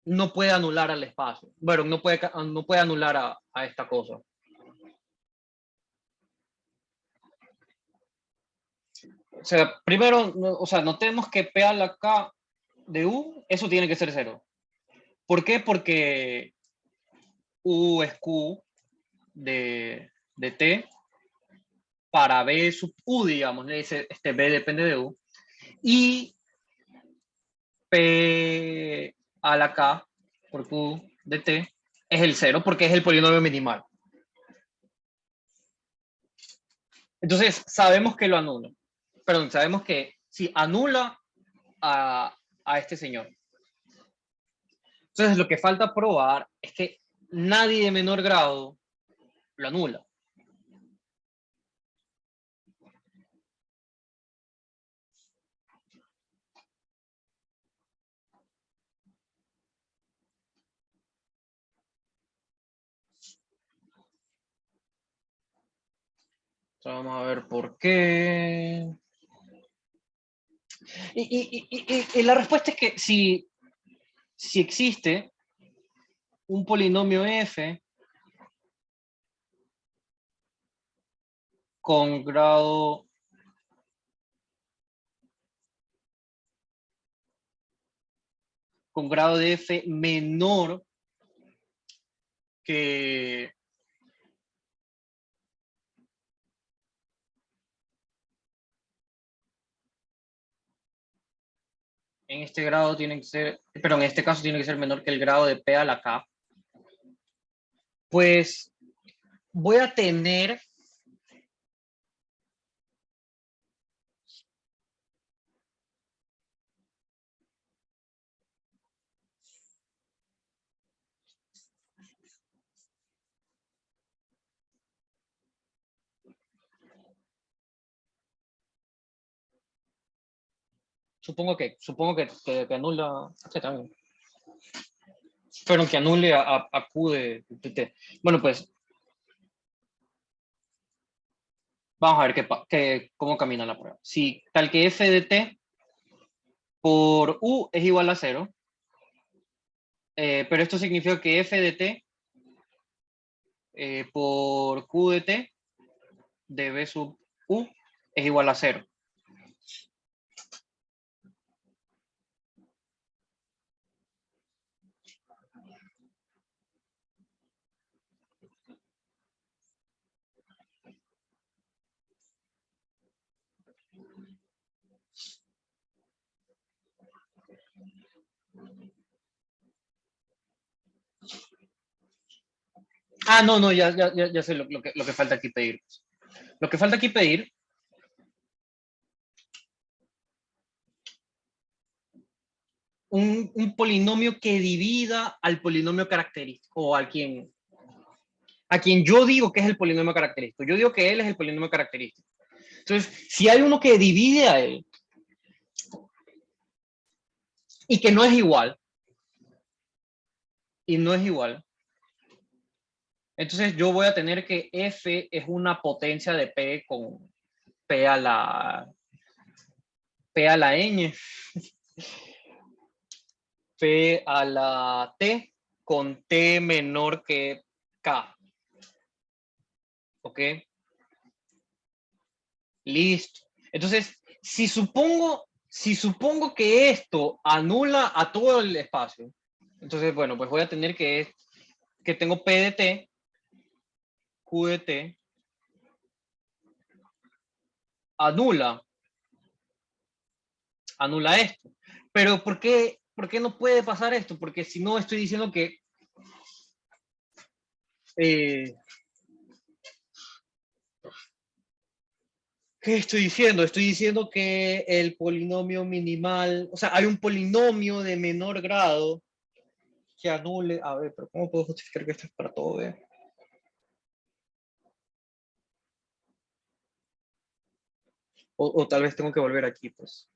no puede anular al espacio. Bueno, no puede anular a esta cosa. O sea, primero, o sea, notemos que P a la K de U, eso tiene que ser 0. ¿Por qué? Porque U es Q de T para B sub U, digamos, este B depende de U. Y P a la K por Q de T es el 0 porque es el polinomio minimal. Entonces, sabemos que lo anula. Perdón, sabemos que si anula a este señor. Entonces, lo que falta probar es que nadie de menor grado lo anula. Entonces, vamos a ver por qué. Y la respuesta es que si existe un polinomio f con grado de f menor que en este grado tiene que ser, pero en este caso tiene que ser menor que el grado de p a la k, pues voy a tener supongo que anula, sí, también, pero que anule a Q de T. Bueno, pues vamos a ver cómo camina la prueba. Si tal que f de T por U es igual a 0, pero esto significa que f de T por Q de T de B sub U es igual a 0. Ah, no, ya sé lo que falta aquí pedir. Lo que falta aquí pedir un polinomio que divida al polinomio característico o a quien yo digo que es el polinomio característico. Yo digo que él es el polinomio característico. Entonces, si hay uno que divide a él y que no es igual, entonces yo voy a tener que f es una potencia de p con p a la n, p a la t con t menor que k. ¿Ok? Listo. Entonces, si supongo que esto anula a todo el espacio, entonces, bueno, pues voy a tener que tengo P de T, Q de T, anula anula esto. Pero ¿por qué no puede pasar esto? Porque si no estoy diciendo que ¿qué estoy diciendo? Estoy diciendo que el polinomio minimal, o sea, hay un polinomio de menor grado que anule. A ver, pero ¿cómo puedo justificar que esto es para todo? O tal vez tengo que volver aquí, pues.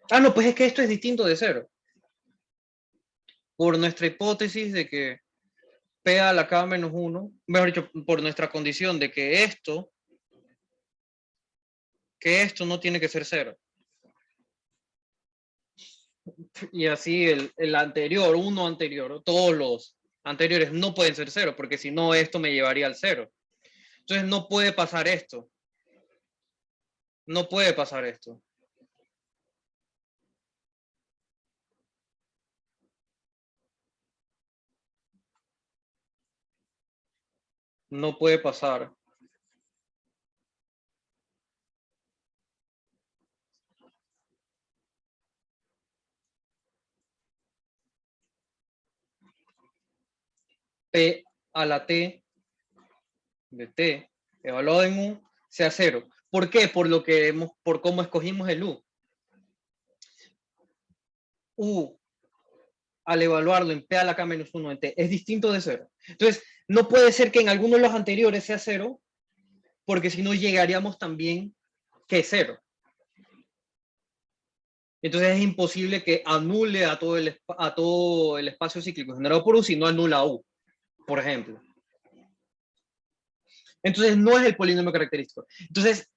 Ah, no, pues es que esto es distinto de cero. Por nuestra hipótesis de que P a la K menos 1, mejor dicho, por nuestra condición de que esto no tiene que ser cero. Y así el anterior, uno anterior, todos los anteriores no pueden ser cero, porque si no, esto me llevaría al cero. Entonces no puede pasar esto. No puede pasar esto. No puede pasar. P a la T de T evaluado en U sea cero. ¿Por qué? Por cómo escogimos el U. U al evaluarlo en P a la K menos 1 en T es distinto de cero. Entonces, no puede ser que en alguno de los anteriores sea cero, porque si no llegaríamos también que es cero. Entonces es imposible que anule a todo el espacio cíclico generado por U si no anula a U, por ejemplo. Entonces no es el polinomio característico. Entonces,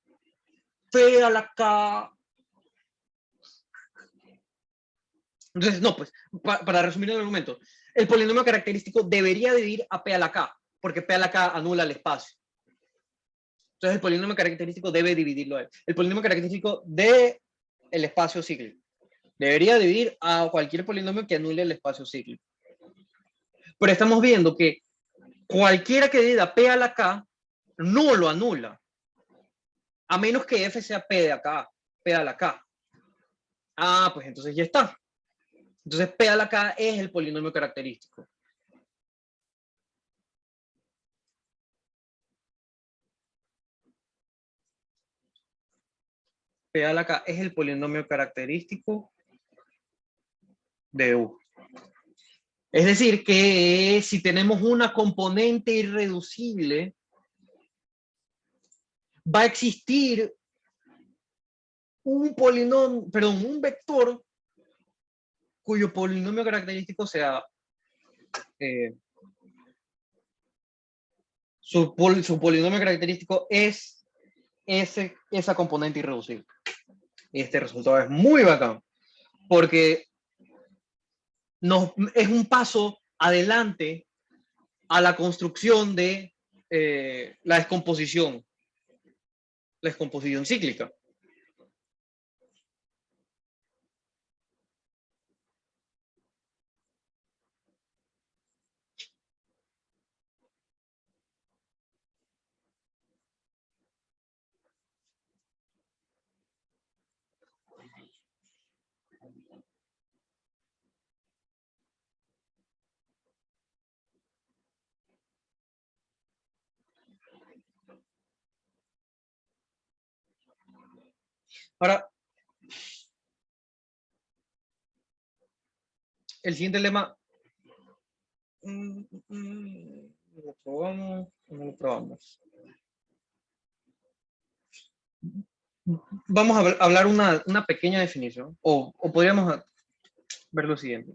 P a la K. Entonces, no, pues, para resumir el argumento, el polinomio característico debería dividir a P a la K, porque P a la K anula el espacio. Entonces, el polinomio característico debe dividirlo a él. El polinomio característico de el espacio cíclico debería dividir a cualquier polinomio que anule el espacio cíclico. Pero estamos viendo que cualquiera que divida P a la K no lo anula, a menos que F sea P de acá, P a la K. Ah, pues entonces ya está. Entonces P a la K es el polinomio característico. P a la K es el polinomio característico de U. Es decir, que si tenemos una componente irreducible, va a existir un polinomio, perdón, un vector cuyo polinomio característico sea su polinomio característico es esa componente irreducible. Y este resultado es muy bacán, porque es un paso adelante a la construcción de la descomposición cíclica. Ahora, el siguiente lema, lo probamos, no lo probamos. Vamos a hablar una pequeña definición, o podríamos ver lo siguiente.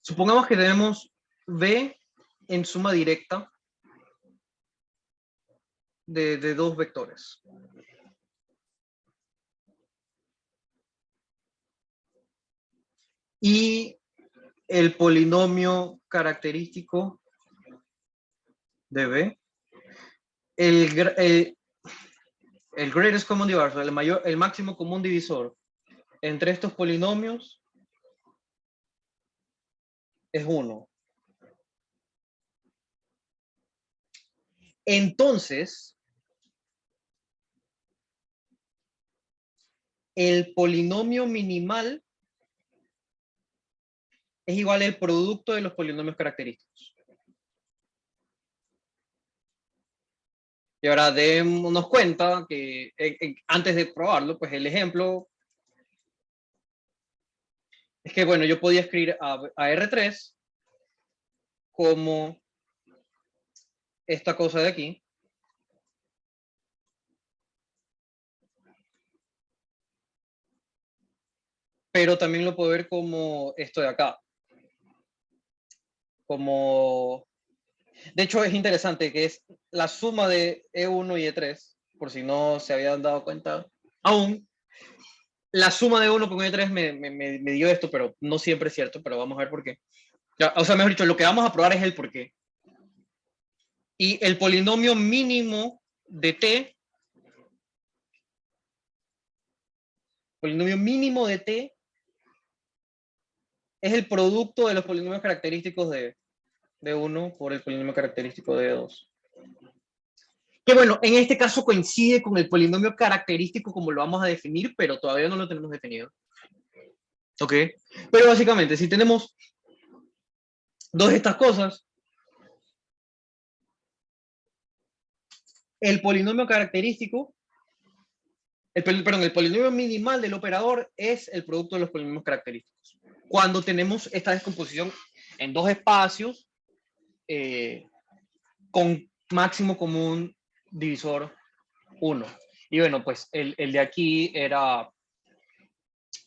Supongamos que tenemos B en suma directa de dos vectores. Y el polinomio característico de B, el greatest common divisor, el máximo común divisor entre estos polinomios es 1. Entonces, el polinomio minimal es igual al producto de los polinomios característicos. Y ahora démonos cuenta que antes de probarlo, pues el ejemplo es que, bueno, yo podía escribir a R3 como esta cosa de aquí. Pero también lo puedo ver como esto de acá. Como... De hecho, es interesante que es la suma de E1 y E3, por si no se habían dado cuenta aún. La suma de 1 con E3 me dio esto, pero no siempre es cierto, pero vamos a ver por qué. O sea, mejor dicho, lo que vamos a probar es el por qué. Y el polinomio mínimo de T, polinomio mínimo de T, es el producto de los polinomios característicos de 1 por el polinomio característico de 2. Que bueno, en este caso coincide con el polinomio característico como lo vamos a definir, pero todavía no lo tenemos definido. ¿Ok? Pero básicamente, si tenemos dos de estas cosas, el polinomio característico, el polinomio minimal del operador es el producto de los polinomios característicos. Cuando tenemos esta descomposición en dos espacios con máximo común divisor 1. Y bueno, pues el de aquí era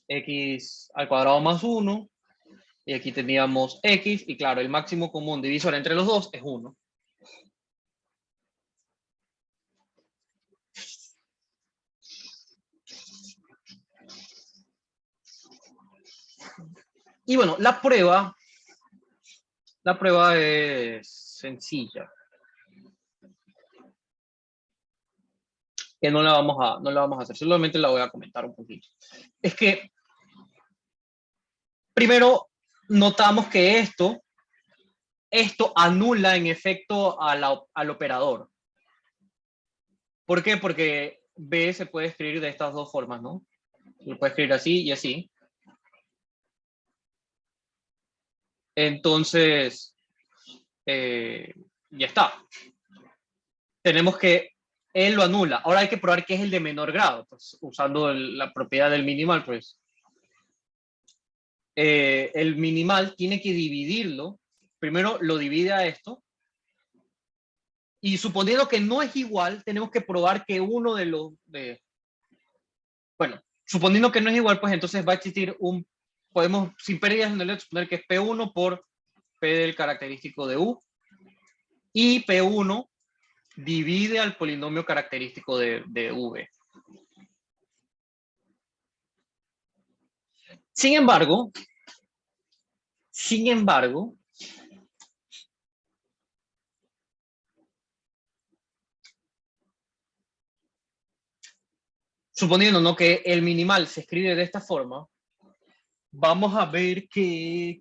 x al cuadrado más 1, y aquí teníamos x, y claro, el máximo común divisor entre los dos es 1. Y bueno, la prueba es sencilla. Que no la vamos a hacer, solamente la voy a comentar un poquito. Es que, primero, notamos que esto anula en efecto al operador. ¿Por qué? Porque B se puede escribir de estas dos formas, ¿no? Se puede escribir así y así. Entonces, ya está. Tenemos que él lo anula. Ahora hay que probar que es el de menor grado, pues, usando la propiedad del minimal, pues. El minimal tiene que dividirlo. Primero lo divide a esto. Y suponiendo que no es igual, tenemos que probar que uno de los... bueno, suponiendo que no es igual, pues entonces va a existir podemos, sin pérdidas en el suponer que es P1 por P del característico de U. Y P1 divide al polinomio característico de V. Sin embargo, suponiendo, ¿no?, que el minimal se escribe de esta forma, vamos a ver que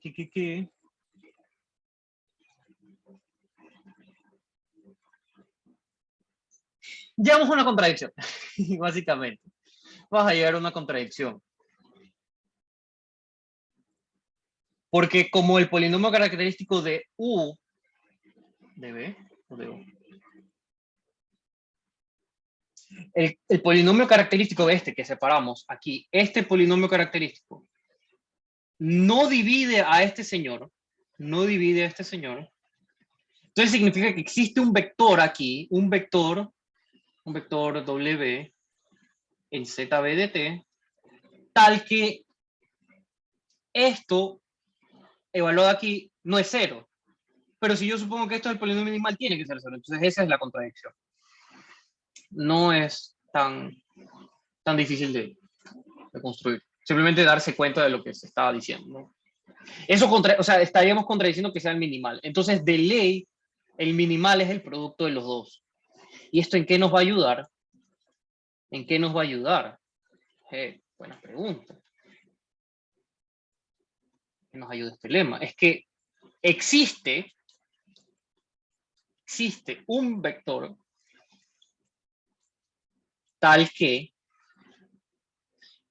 llegamos a una contradicción, básicamente. Vamos a llegar a una contradicción. Porque como el polinomio característico de U, de B, o de U, el polinomio característico de este que separamos aquí, este polinomio característico, no divide a este señor, entonces significa que existe un vector aquí, un vector W en ZB de T, tal que esto evaluado aquí no es 0. Pero si yo supongo que esto es el polinomio minimal, tiene que ser 0. Entonces esa es la contradicción. No es tan difícil de construir. Simplemente darse cuenta de lo que se estaba diciendo, ¿no? Eso o sea, estaríamos contradiciendo que sea el minimal. Entonces, de ley, el minimal es el producto de los dos. ¿Y esto en qué nos va a ayudar? ¿En qué nos va a ayudar? Buena pregunta. ¿Qué nos ayuda este lema? Es que existe un vector tal que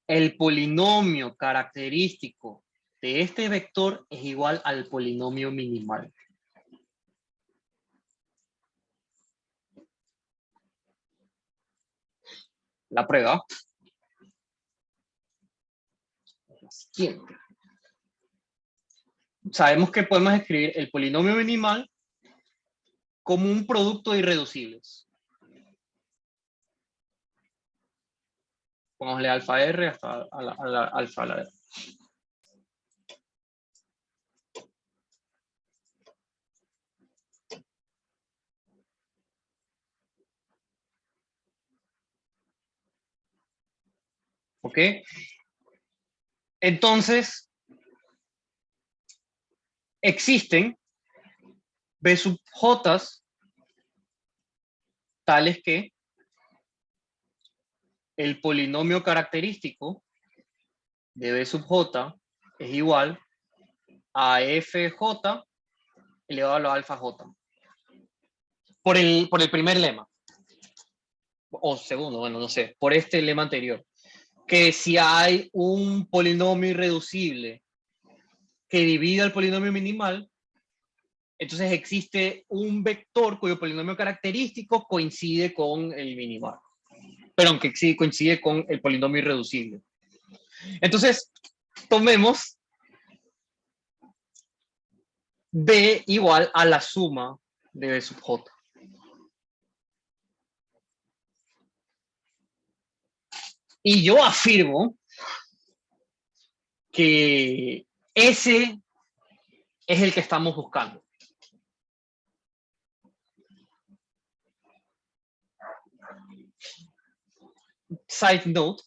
el polinomio característico de este vector es igual al polinomio minimal. La prueba es la siguiente. Sabemos que podemos escribir el polinomio minimal como un producto de irreducibles. Pongámosle alfa R hasta a la alfa a la R. ¿Ok? Entonces, existen B sub J tales que el polinomio característico de B sub J es igual a FJ elevado a la alfa J. Por el primer lema. O segundo, bueno, no sé, por este lema anterior. Que si hay un polinomio irreducible que divida el polinomio minimal, entonces existe un vector cuyo polinomio característico coincide con el minimal. Pero aunque coincide con el polinomio irreducible. Entonces, tomemos B igual a la suma de B sub J. Y yo afirmo que ese es el que estamos buscando. Side note,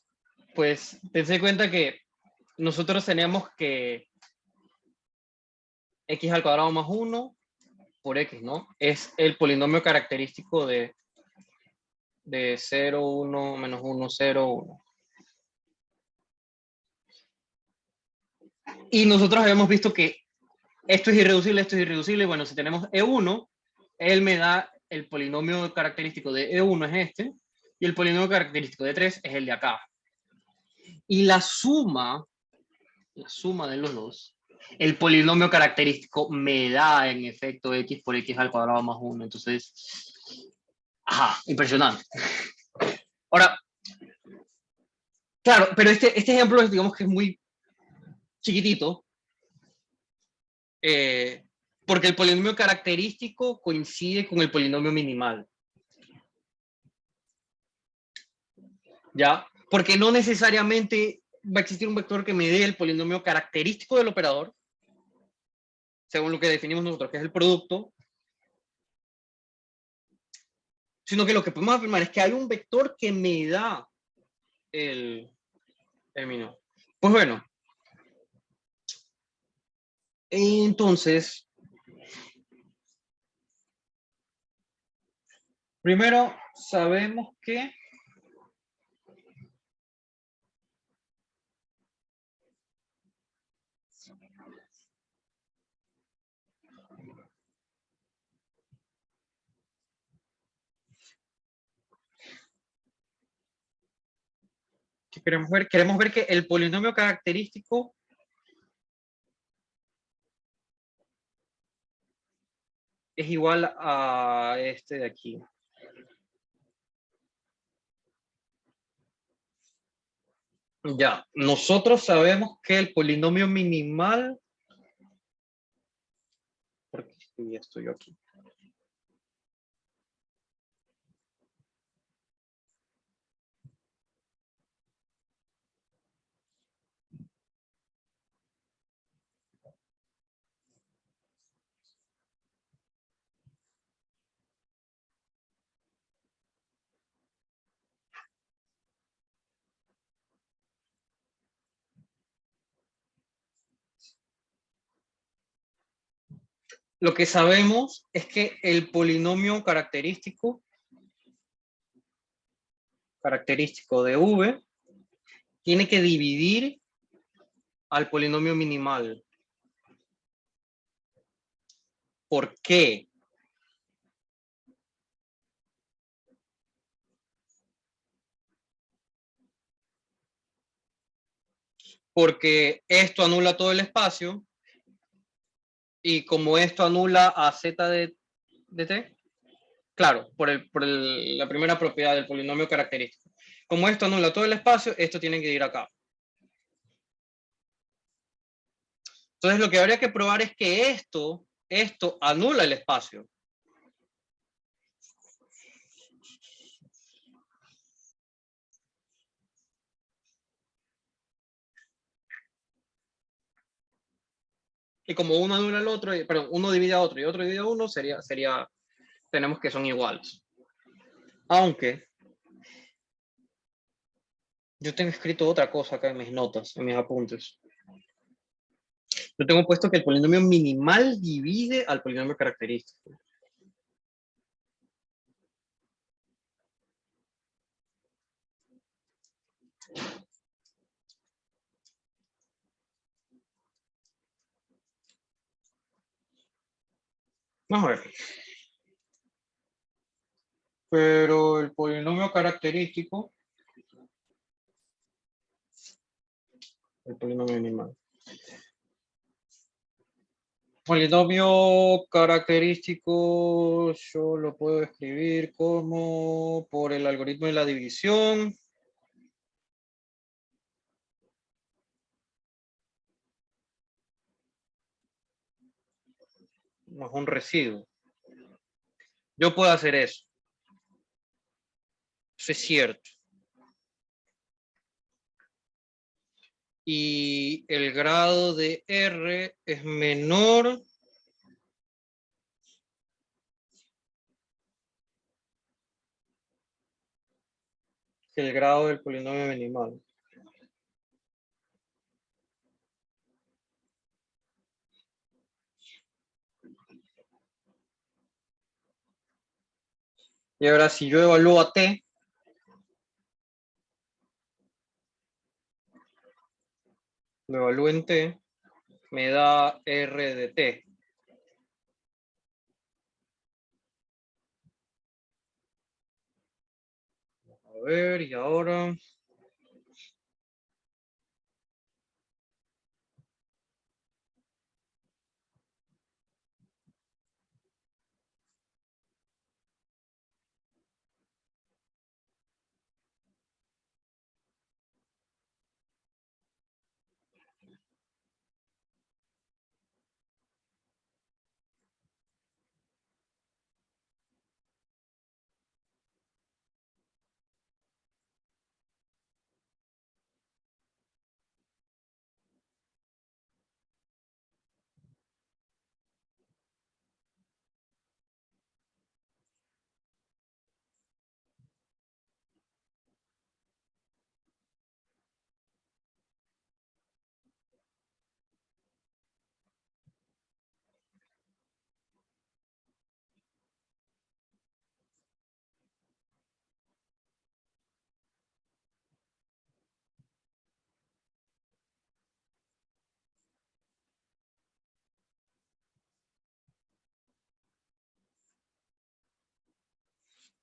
pues tense en cuenta que nosotros tenemos que x al cuadrado más 1 por x, ¿no? Es el polinomio característico de 0, 1, menos 1, 0, 1. Y nosotros habíamos visto que esto es irreducible. Bueno, si tenemos E1, él me da el polinomio característico de E1 es este, y el polinomio característico de 3 es el de acá. Y la suma de los dos, el polinomio característico me da en efecto x por x al cuadrado más 1. Entonces, ajá, impresionante. Ahora, claro, pero este ejemplo digamos que es muy chiquitito, porque el polinomio característico coincide con el polinomio minimal. ¿Ya? Porque no necesariamente va a existir un vector que me dé el polinomio característico del operador, según lo que definimos nosotros, que es el producto, sino que lo que podemos afirmar es que hay un vector que me da el término. Pues bueno, entonces, primero sabemos que queremos ver que el polinomio característico es igual a este de aquí. Ya, nosotros sabemos que el polinomio minimal, ¿por qué escribí esto yo aquí? Lo que sabemos es que el polinomio característico de V tiene que dividir al polinomio minimal. ¿Por qué? Porque esto anula todo el espacio y como esto anula a z de t, claro, la primera propiedad del polinomio característico. Como esto anula todo el espacio, esto tiene que ir acá. Entonces lo que habría que probar es que esto anula el espacio. Y como uno anula al otro, perdón, uno divide a otro y otro divide a uno, tenemos que son iguales. Aunque yo tengo escrito otra cosa acá en mis notas, en mis apuntes. Yo tengo puesto que el polinomio minimal divide al polinomio característico. Vamos a ver. Pero el polinomio característico, el polinomio minimal. Polinomio característico, yo lo puedo escribir como por el algoritmo de la división. Más un residuo. Yo puedo hacer eso. Eso es cierto. Y el grado de R es menor que el grado del polinomio minimal. Y ahora si yo evalúo a T, lo evalúo en T, me da R de T. A ver, y ahora...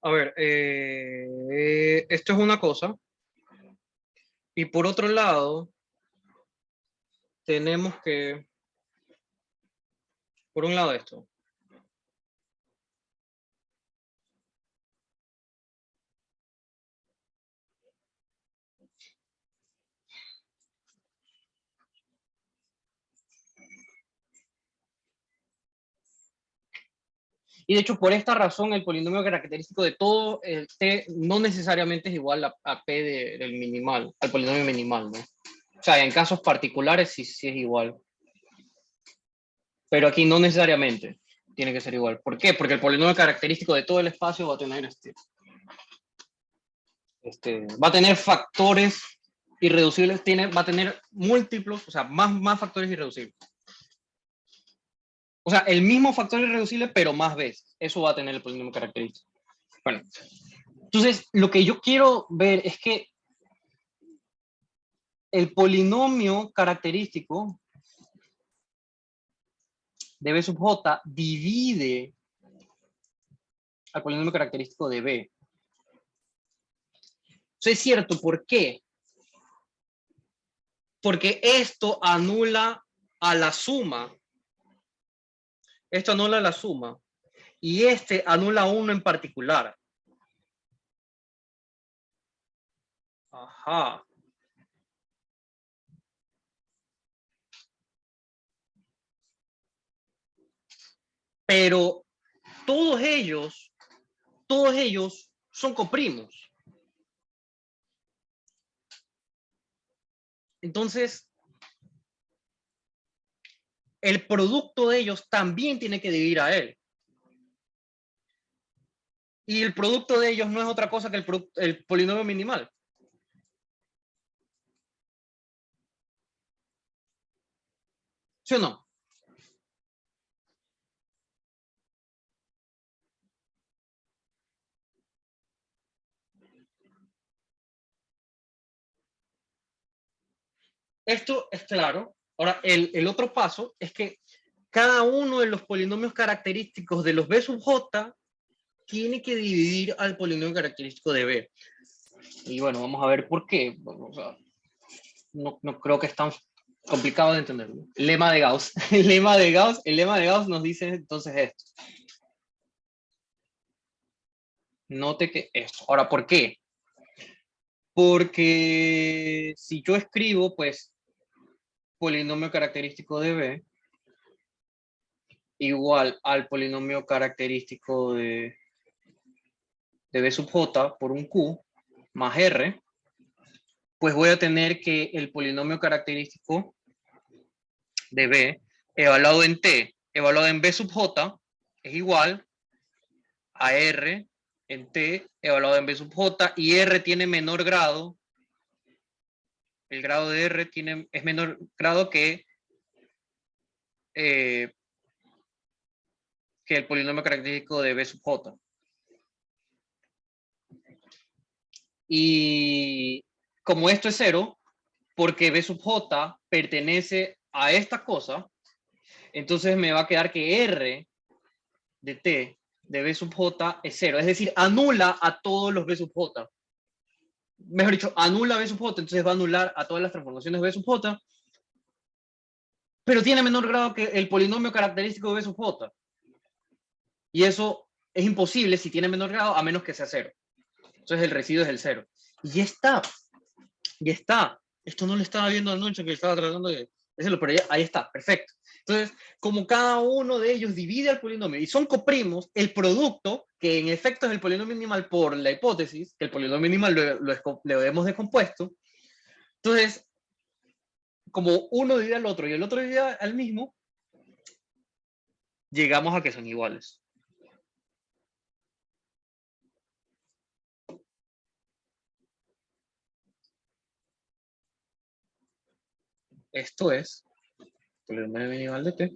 A ver, esto es una cosa. Y por otro lado, tenemos que, por un lado esto. Y de hecho, por esta razón, el polinomio característico de todo el T no necesariamente es igual a P del minimal, al polinomio minimal, ¿no? O sea, en casos particulares sí es igual. Pero aquí no necesariamente tiene que ser igual. ¿Por qué? Porque el polinomio característico de todo el espacio va a tener va a tener factores irreducibles, va a tener múltiplos, o sea, más factores irreducibles. O sea, el mismo factor irreducible, pero más veces. Eso va a tener el polinomio característico. Bueno, entonces lo que yo quiero ver es que el polinomio característico de B sub j divide al polinomio característico de B. Eso es cierto, ¿por qué? Porque esto anula a la suma. Esto anula la suma. Y este anula uno en particular. Ajá. Pero todos ellos son coprimos. Entonces, el producto de ellos también tiene que dividir a él. Y el producto de ellos no es otra cosa que el polinomio minimal. ¿Sí o no? Esto es claro. Ahora, el otro paso es que cada uno de los polinomios característicos de los B sub j tiene que dividir al polinomio característico de B. Y bueno, vamos a ver por qué. Bueno, o sea, no creo que es tan complicado de entenderlo. Lema de Gauss. El lema de Gauss nos dice entonces esto. Note que esto. Ahora, ¿por qué? Porque si yo escribo, pues, polinomio característico de B igual al polinomio característico de B sub j por un q más r, pues voy a tener que el polinomio característico de B evaluado en t, evaluado en B sub j, es igual a r en t evaluado en B sub j, y r tiene menor grado, el grado de r es menor grado que el polinomio característico de B sub j. Y como esto es cero, porque B sub j pertenece a esta cosa, entonces me va a quedar que R de T de B sub j es cero. Es decir, anula a todos los B sub j. Mejor dicho, anula B sub j, entonces va a anular a todas las transformaciones de B sub j, pero tiene menor grado que el polinomio característico de B sub j. Y eso es imposible si tiene menor grado, a menos que sea cero. Entonces el residuo es el cero. Y ya está. Ya está. Esto no lo estaba viendo anoche, que estaba tratando de decirlo, pero ya, ahí está, perfecto. Entonces, como cada uno de ellos divide al polinomio y son coprimos, el producto, que en efecto es el polinomio minimal por la hipótesis, que el polinomio minimal lo hemos descompuesto, entonces, como uno divide al otro y el otro divide al mismo, llegamos a que son iguales. Esto es el polinomio minimal de t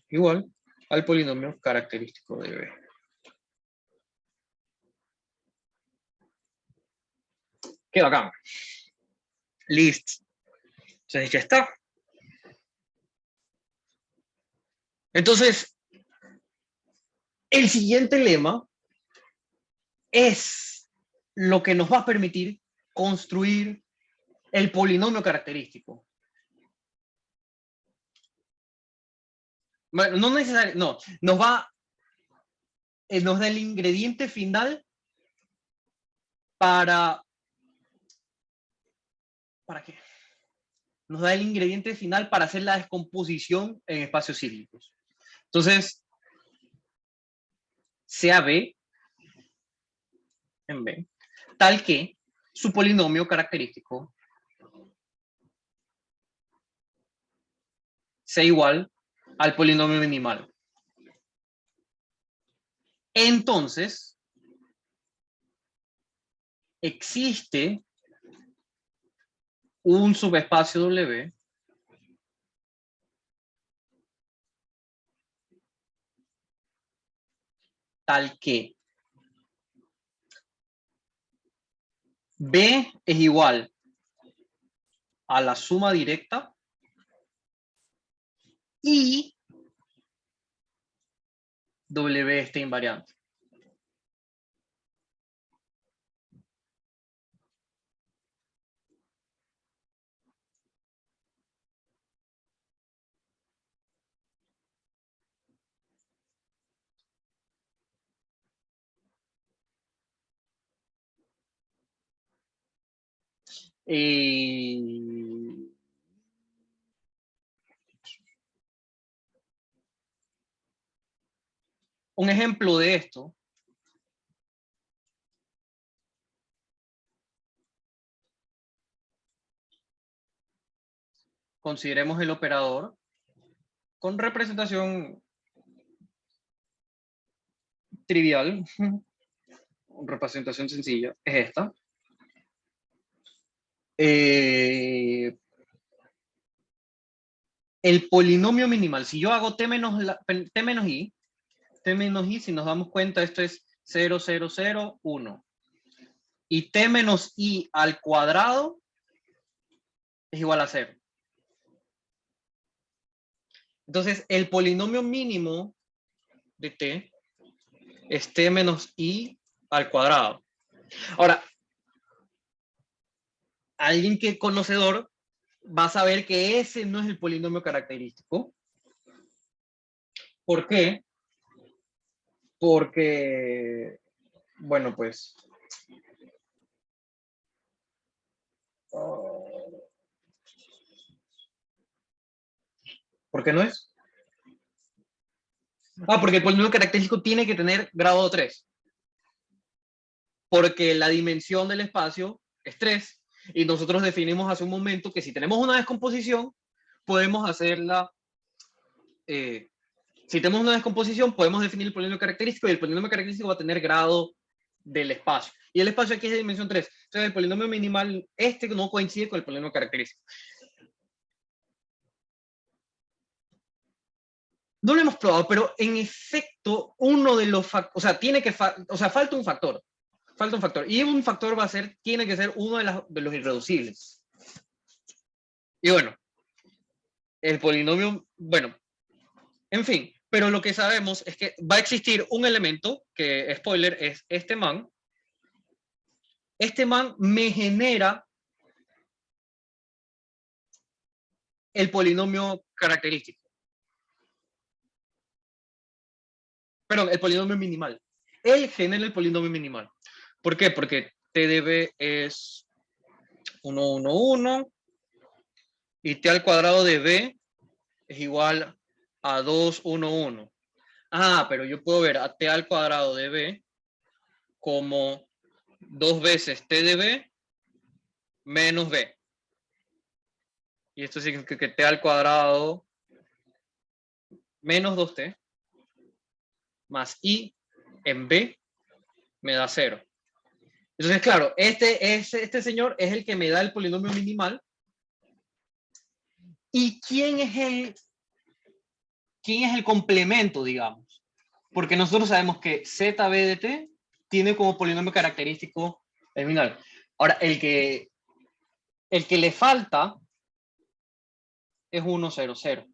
igual al polinomio característico de b. ¡Qué bacán! Listo. Entonces ya está. Entonces, el siguiente lema es lo que nos va a permitir construir el polinomio característico. Bueno, no necesariamente, no, nos da el ingrediente final ¿para qué? Nos da el ingrediente final para hacer la descomposición en espacios cíclicos. Entonces, sea B en B, tal que su polinomio característico sea igual al polinomio minimal. Entonces, existe un subespacio W tal que B es igual a la suma directa y W está invariante. Un ejemplo de esto consideremos el operador con representación trivial, representación sencilla, es esta. El polinomio minimal, si yo hago t menos i, si nos damos cuenta, esto es 0, 0, 0, 1. Y t menos i al cuadrado es igual a 0. Entonces, el polinomio mínimo de t es t menos i al cuadrado. Ahora, alguien que es conocedor va a saber que ese no es el polinomio característico. ¿Por qué? Porque, bueno, pues... ¿por qué no es? Porque el polinomio característico tiene que tener grado 3. Porque la dimensión del espacio es 3. Y nosotros definimos hace un momento que si tenemos una descomposición, podemos hacerla... si tenemos una descomposición, podemos definir el polinomio característico y el polinomio característico va a tener grado del espacio. Y el espacio aquí es de dimensión 3. Entonces el polinomio minimal no coincide con el polinomio característico. No lo hemos probado, pero en efecto, uno de los factores, falta un factor. Falta un factor. Y un factor tiene que ser uno de los irreducibles. Y bueno, el polinomio, bueno, en fin, pero lo que sabemos es que va a existir un elemento que, spoiler, es este man. Este man me genera el polinomio característico. Perdón, el polinomio minimal. Él genera el polinomio minimal. ¿Por qué? Porque t de b es 1, 1, 1 y t al cuadrado de b es igual a 2, 1, 1. Pero yo puedo ver a t al cuadrado de b como 2 veces t de b menos b. Y esto significa que t al cuadrado menos 2t más i en b me da 0. Entonces, claro, este señor es el que me da el polinomio minimal. ¿Y quién es el complemento, digamos? Porque nosotros sabemos que zb de t tiene como polinomio característico el minimal. Ahora, el que le falta es 1, 0, 0.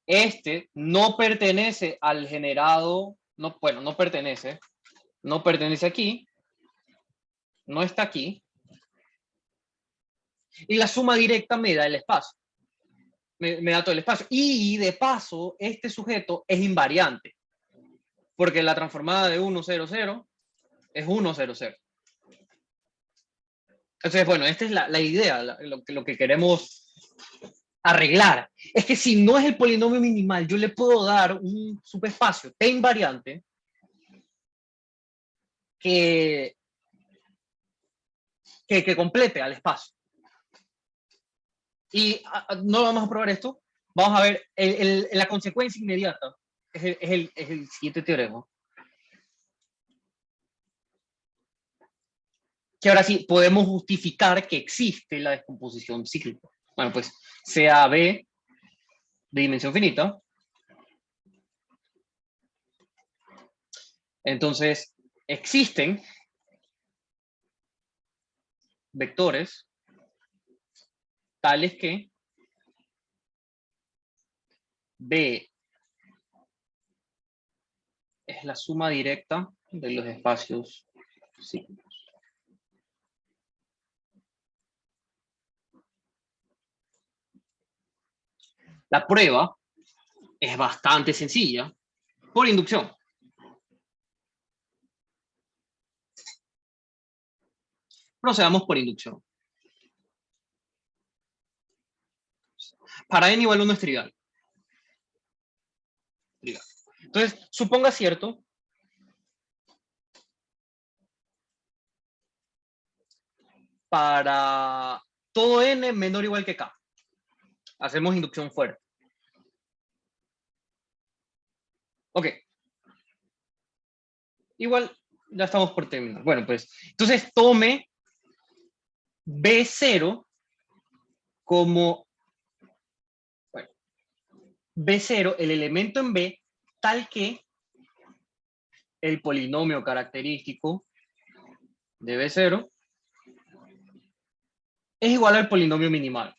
Este no pertenece al generado, no pertenece aquí, no está aquí, y la suma directa me da el espacio, me da todo el espacio, y de paso, este sujeto es invariante, porque la transformada de 1, 0, 0 es 1, 0, 0. Entonces, bueno, esta es la idea, lo que queremos arreglar. Es que si no es el polinomio minimal, yo le puedo dar un subespacio t invariante que complete al espacio. Y no vamos a probar esto. Vamos a ver la consecuencia inmediata. Es el siguiente teorema. Que ahora sí podemos justificar que existe la descomposición cíclica. Bueno, pues sea B de dimensión finita Entonces, existen vectores tales que B es la suma directa de los espacios cíclicos. La prueba es bastante sencilla por inducción. Procedamos por inducción. Para n igual a 1 es trivial. Entonces, suponga cierto para todo n menor o igual que k. Hacemos inducción fuerte. Ok. Igual, ya estamos por terminar. Bueno, pues, entonces tome B0 como, bueno, B0, el elemento en B, tal que el polinomio característico de B0 es igual al polinomio minimal.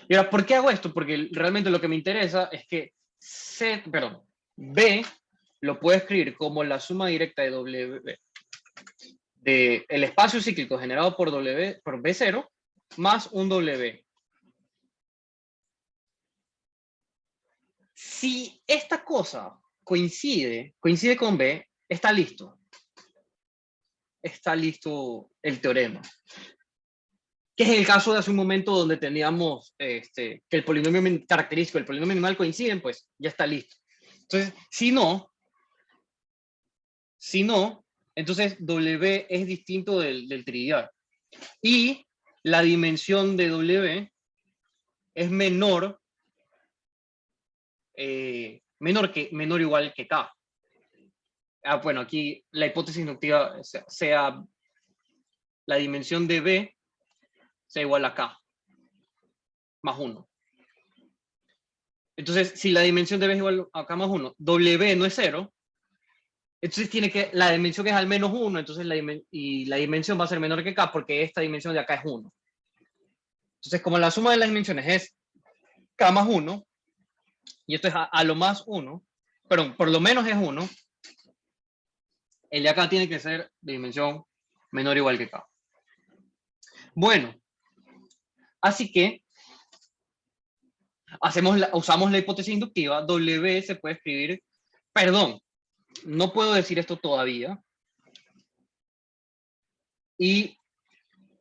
Y ahora, ¿por qué hago esto? Porque realmente lo que me interesa es que B lo puedo escribir como la suma directa de W, de el espacio cíclico generado por B0 más un W. Si esta cosa coincide con B, está listo. Está listo el teorema. Que es el caso de hace un momento donde teníamos que el polinomio característico y el polinomio minimal coinciden, pues ya está listo. Entonces, si no, entonces W es distinto del trivial. Y la dimensión de W es menor o igual que K. Bueno, aquí la hipótesis inductiva sea la dimensión de B sea igual a K más 1. Entonces, si la dimensión de B es igual a K más 1, W no es 0, entonces tiene que, la dimensión es al menos 1, entonces la dimensión va a ser menor que K porque esta dimensión de acá es 1. Entonces, como la suma de las dimensiones es K más 1, y esto es a lo más 1, perdón, por lo menos es 1, el de acá tiene que ser de dimensión menor o igual que K. Bueno, así que usamos la hipótesis inductiva, W se puede escribir, perdón, no puedo decir esto todavía, y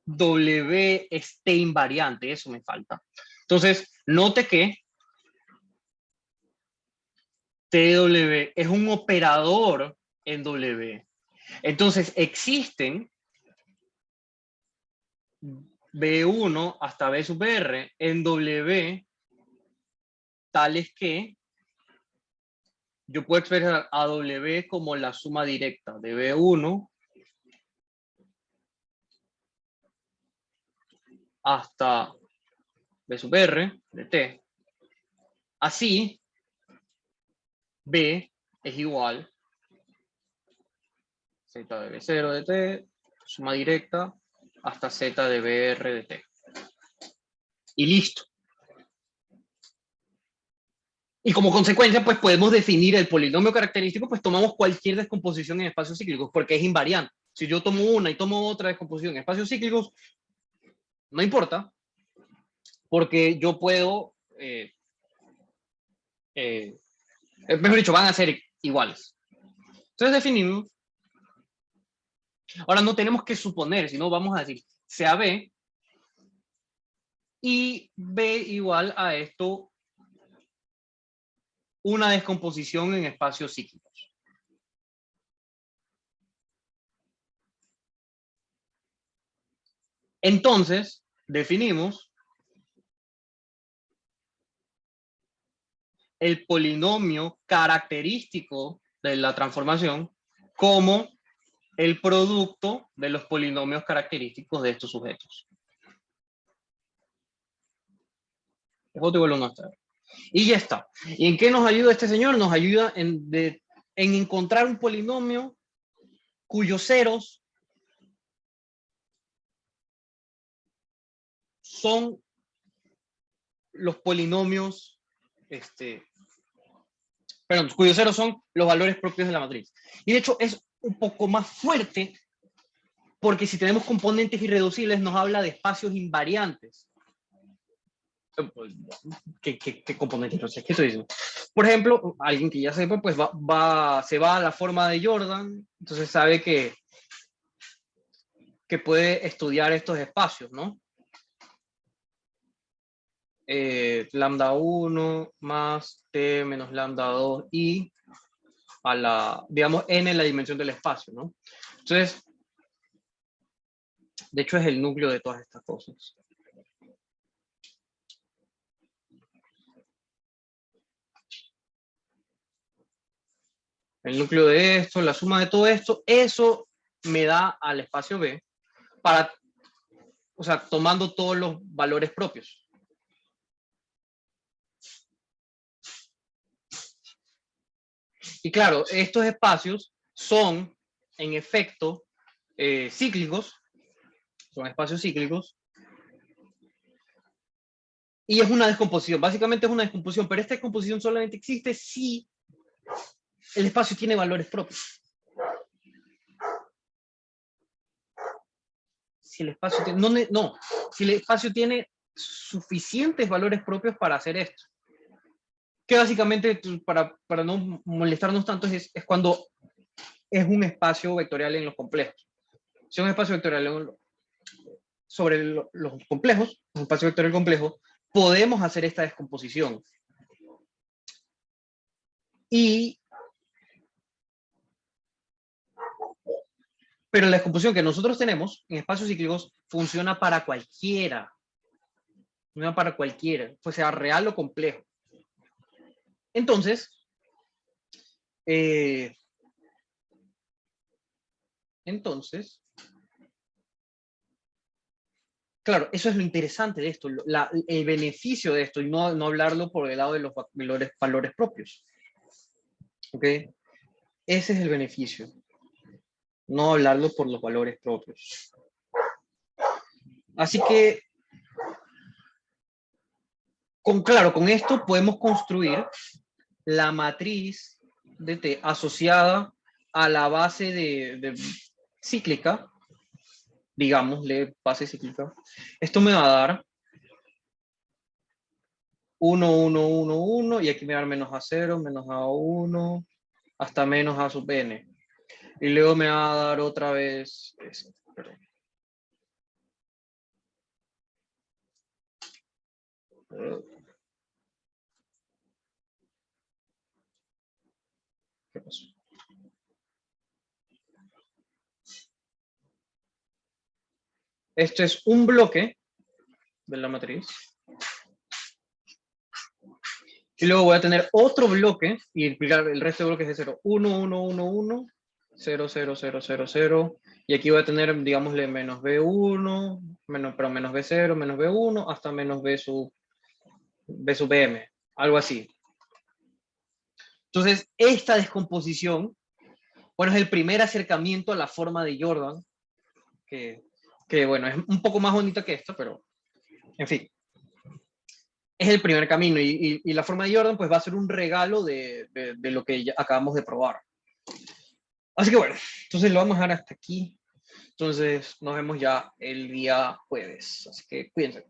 W esté invariante, eso me falta. Entonces, note que TW es un operador en W. Entonces, existen B1 hasta B sub R en W tales que yo puedo expresar a W como la suma directa de B1 hasta B sub R de T. Así, B es igual Z de B0 de T, suma directa, hasta Z de BR de T. Y listo. Y como consecuencia, pues podemos definir el polinomio característico, pues tomamos cualquier descomposición en espacios cíclicos, porque es invariante. Si yo tomo una y tomo otra descomposición en espacios cíclicos, no importa, porque yo puedo, mejor dicho, van a ser iguales. Entonces definimos. Ahora no tenemos que suponer, sino vamos a decir, sea B, y B igual a esto, una descomposición en espacios cíclicos. Entonces, definimos el polinomio característico de la transformación como el producto de los polinomios característicos de estos sujetos. Y ya está. ¿Y en qué nos ayuda este señor? Nos ayuda en en encontrar un polinomio cuyos ceros son los polinomios, perdón, cuyos ceros son los valores propios de la matriz. Y de hecho es un poco más fuerte porque si tenemos componentes irreducibles nos habla de espacios invariantes. ¿Qué componentes irreducibles? ¿Qué estoy diciendo? Por ejemplo, alguien que ya sepa, pues se va a la forma de Jordan, entonces sabe que puede estudiar estos espacios, ¿no? Lambda 1 más t menos lambda 2 i a la, digamos, n en la dimensión del espacio, ¿no? Entonces, de hecho es el núcleo de todas estas cosas. El núcleo de esto, la suma de todo esto, eso me da al espacio B para, o sea, tomando todos los valores propios. Y claro, estos espacios son, en efecto, cíclicos, son espacios cíclicos, y es una descomposición, básicamente es una descomposición, pero esta descomposición solamente existe si el espacio tiene valores propios. Si el espacio tiene, si el espacio tiene suficientes valores propios para hacer esto. Que básicamente, para no molestarnos tanto, es cuando es un espacio vectorial en los complejos. Si es un espacio vectorial sobre los complejos, un espacio vectorial complejo, podemos hacer esta descomposición. Pero la descomposición que nosotros tenemos en espacios cíclicos funciona para cualquiera. Funciona para cualquiera, pues sea real o complejo. Entonces, claro, eso es lo interesante de esto, el beneficio de esto, y no hablarlo por el lado de los valores propios. ¿Ok? Ese es el beneficio. No hablarlo por los valores propios. Así que, con esto podemos construir la matriz de T asociada a la base de cíclica, digámosle base cíclica. Esto me va a dar 1, 1, 1, 1, y aquí me va a dar menos A0, menos A1, hasta menos A sub n. Y luego me va a dar otra vez, perdón. ¿Qué pasó? Esto es un bloque de la matriz. Y luego voy a tener otro bloque y explicar el resto de bloques de 0. 1, 1, 1, 1, 0, 0, 0, 0, 0. Y aquí voy a tener, digámosle, menos B1, menos B0, menos B1, hasta menos B sub M. Algo así. Entonces, esta descomposición, bueno, es el primer acercamiento a la forma de Jordan, que bueno, es un poco más bonita que esto, pero, en fin. Es el primer camino y la forma de Jordan pues va a ser un regalo de lo que ya acabamos de probar. Así que bueno, entonces lo vamos a dejar hasta aquí. Entonces nos vemos ya el día jueves. Así que cuídense.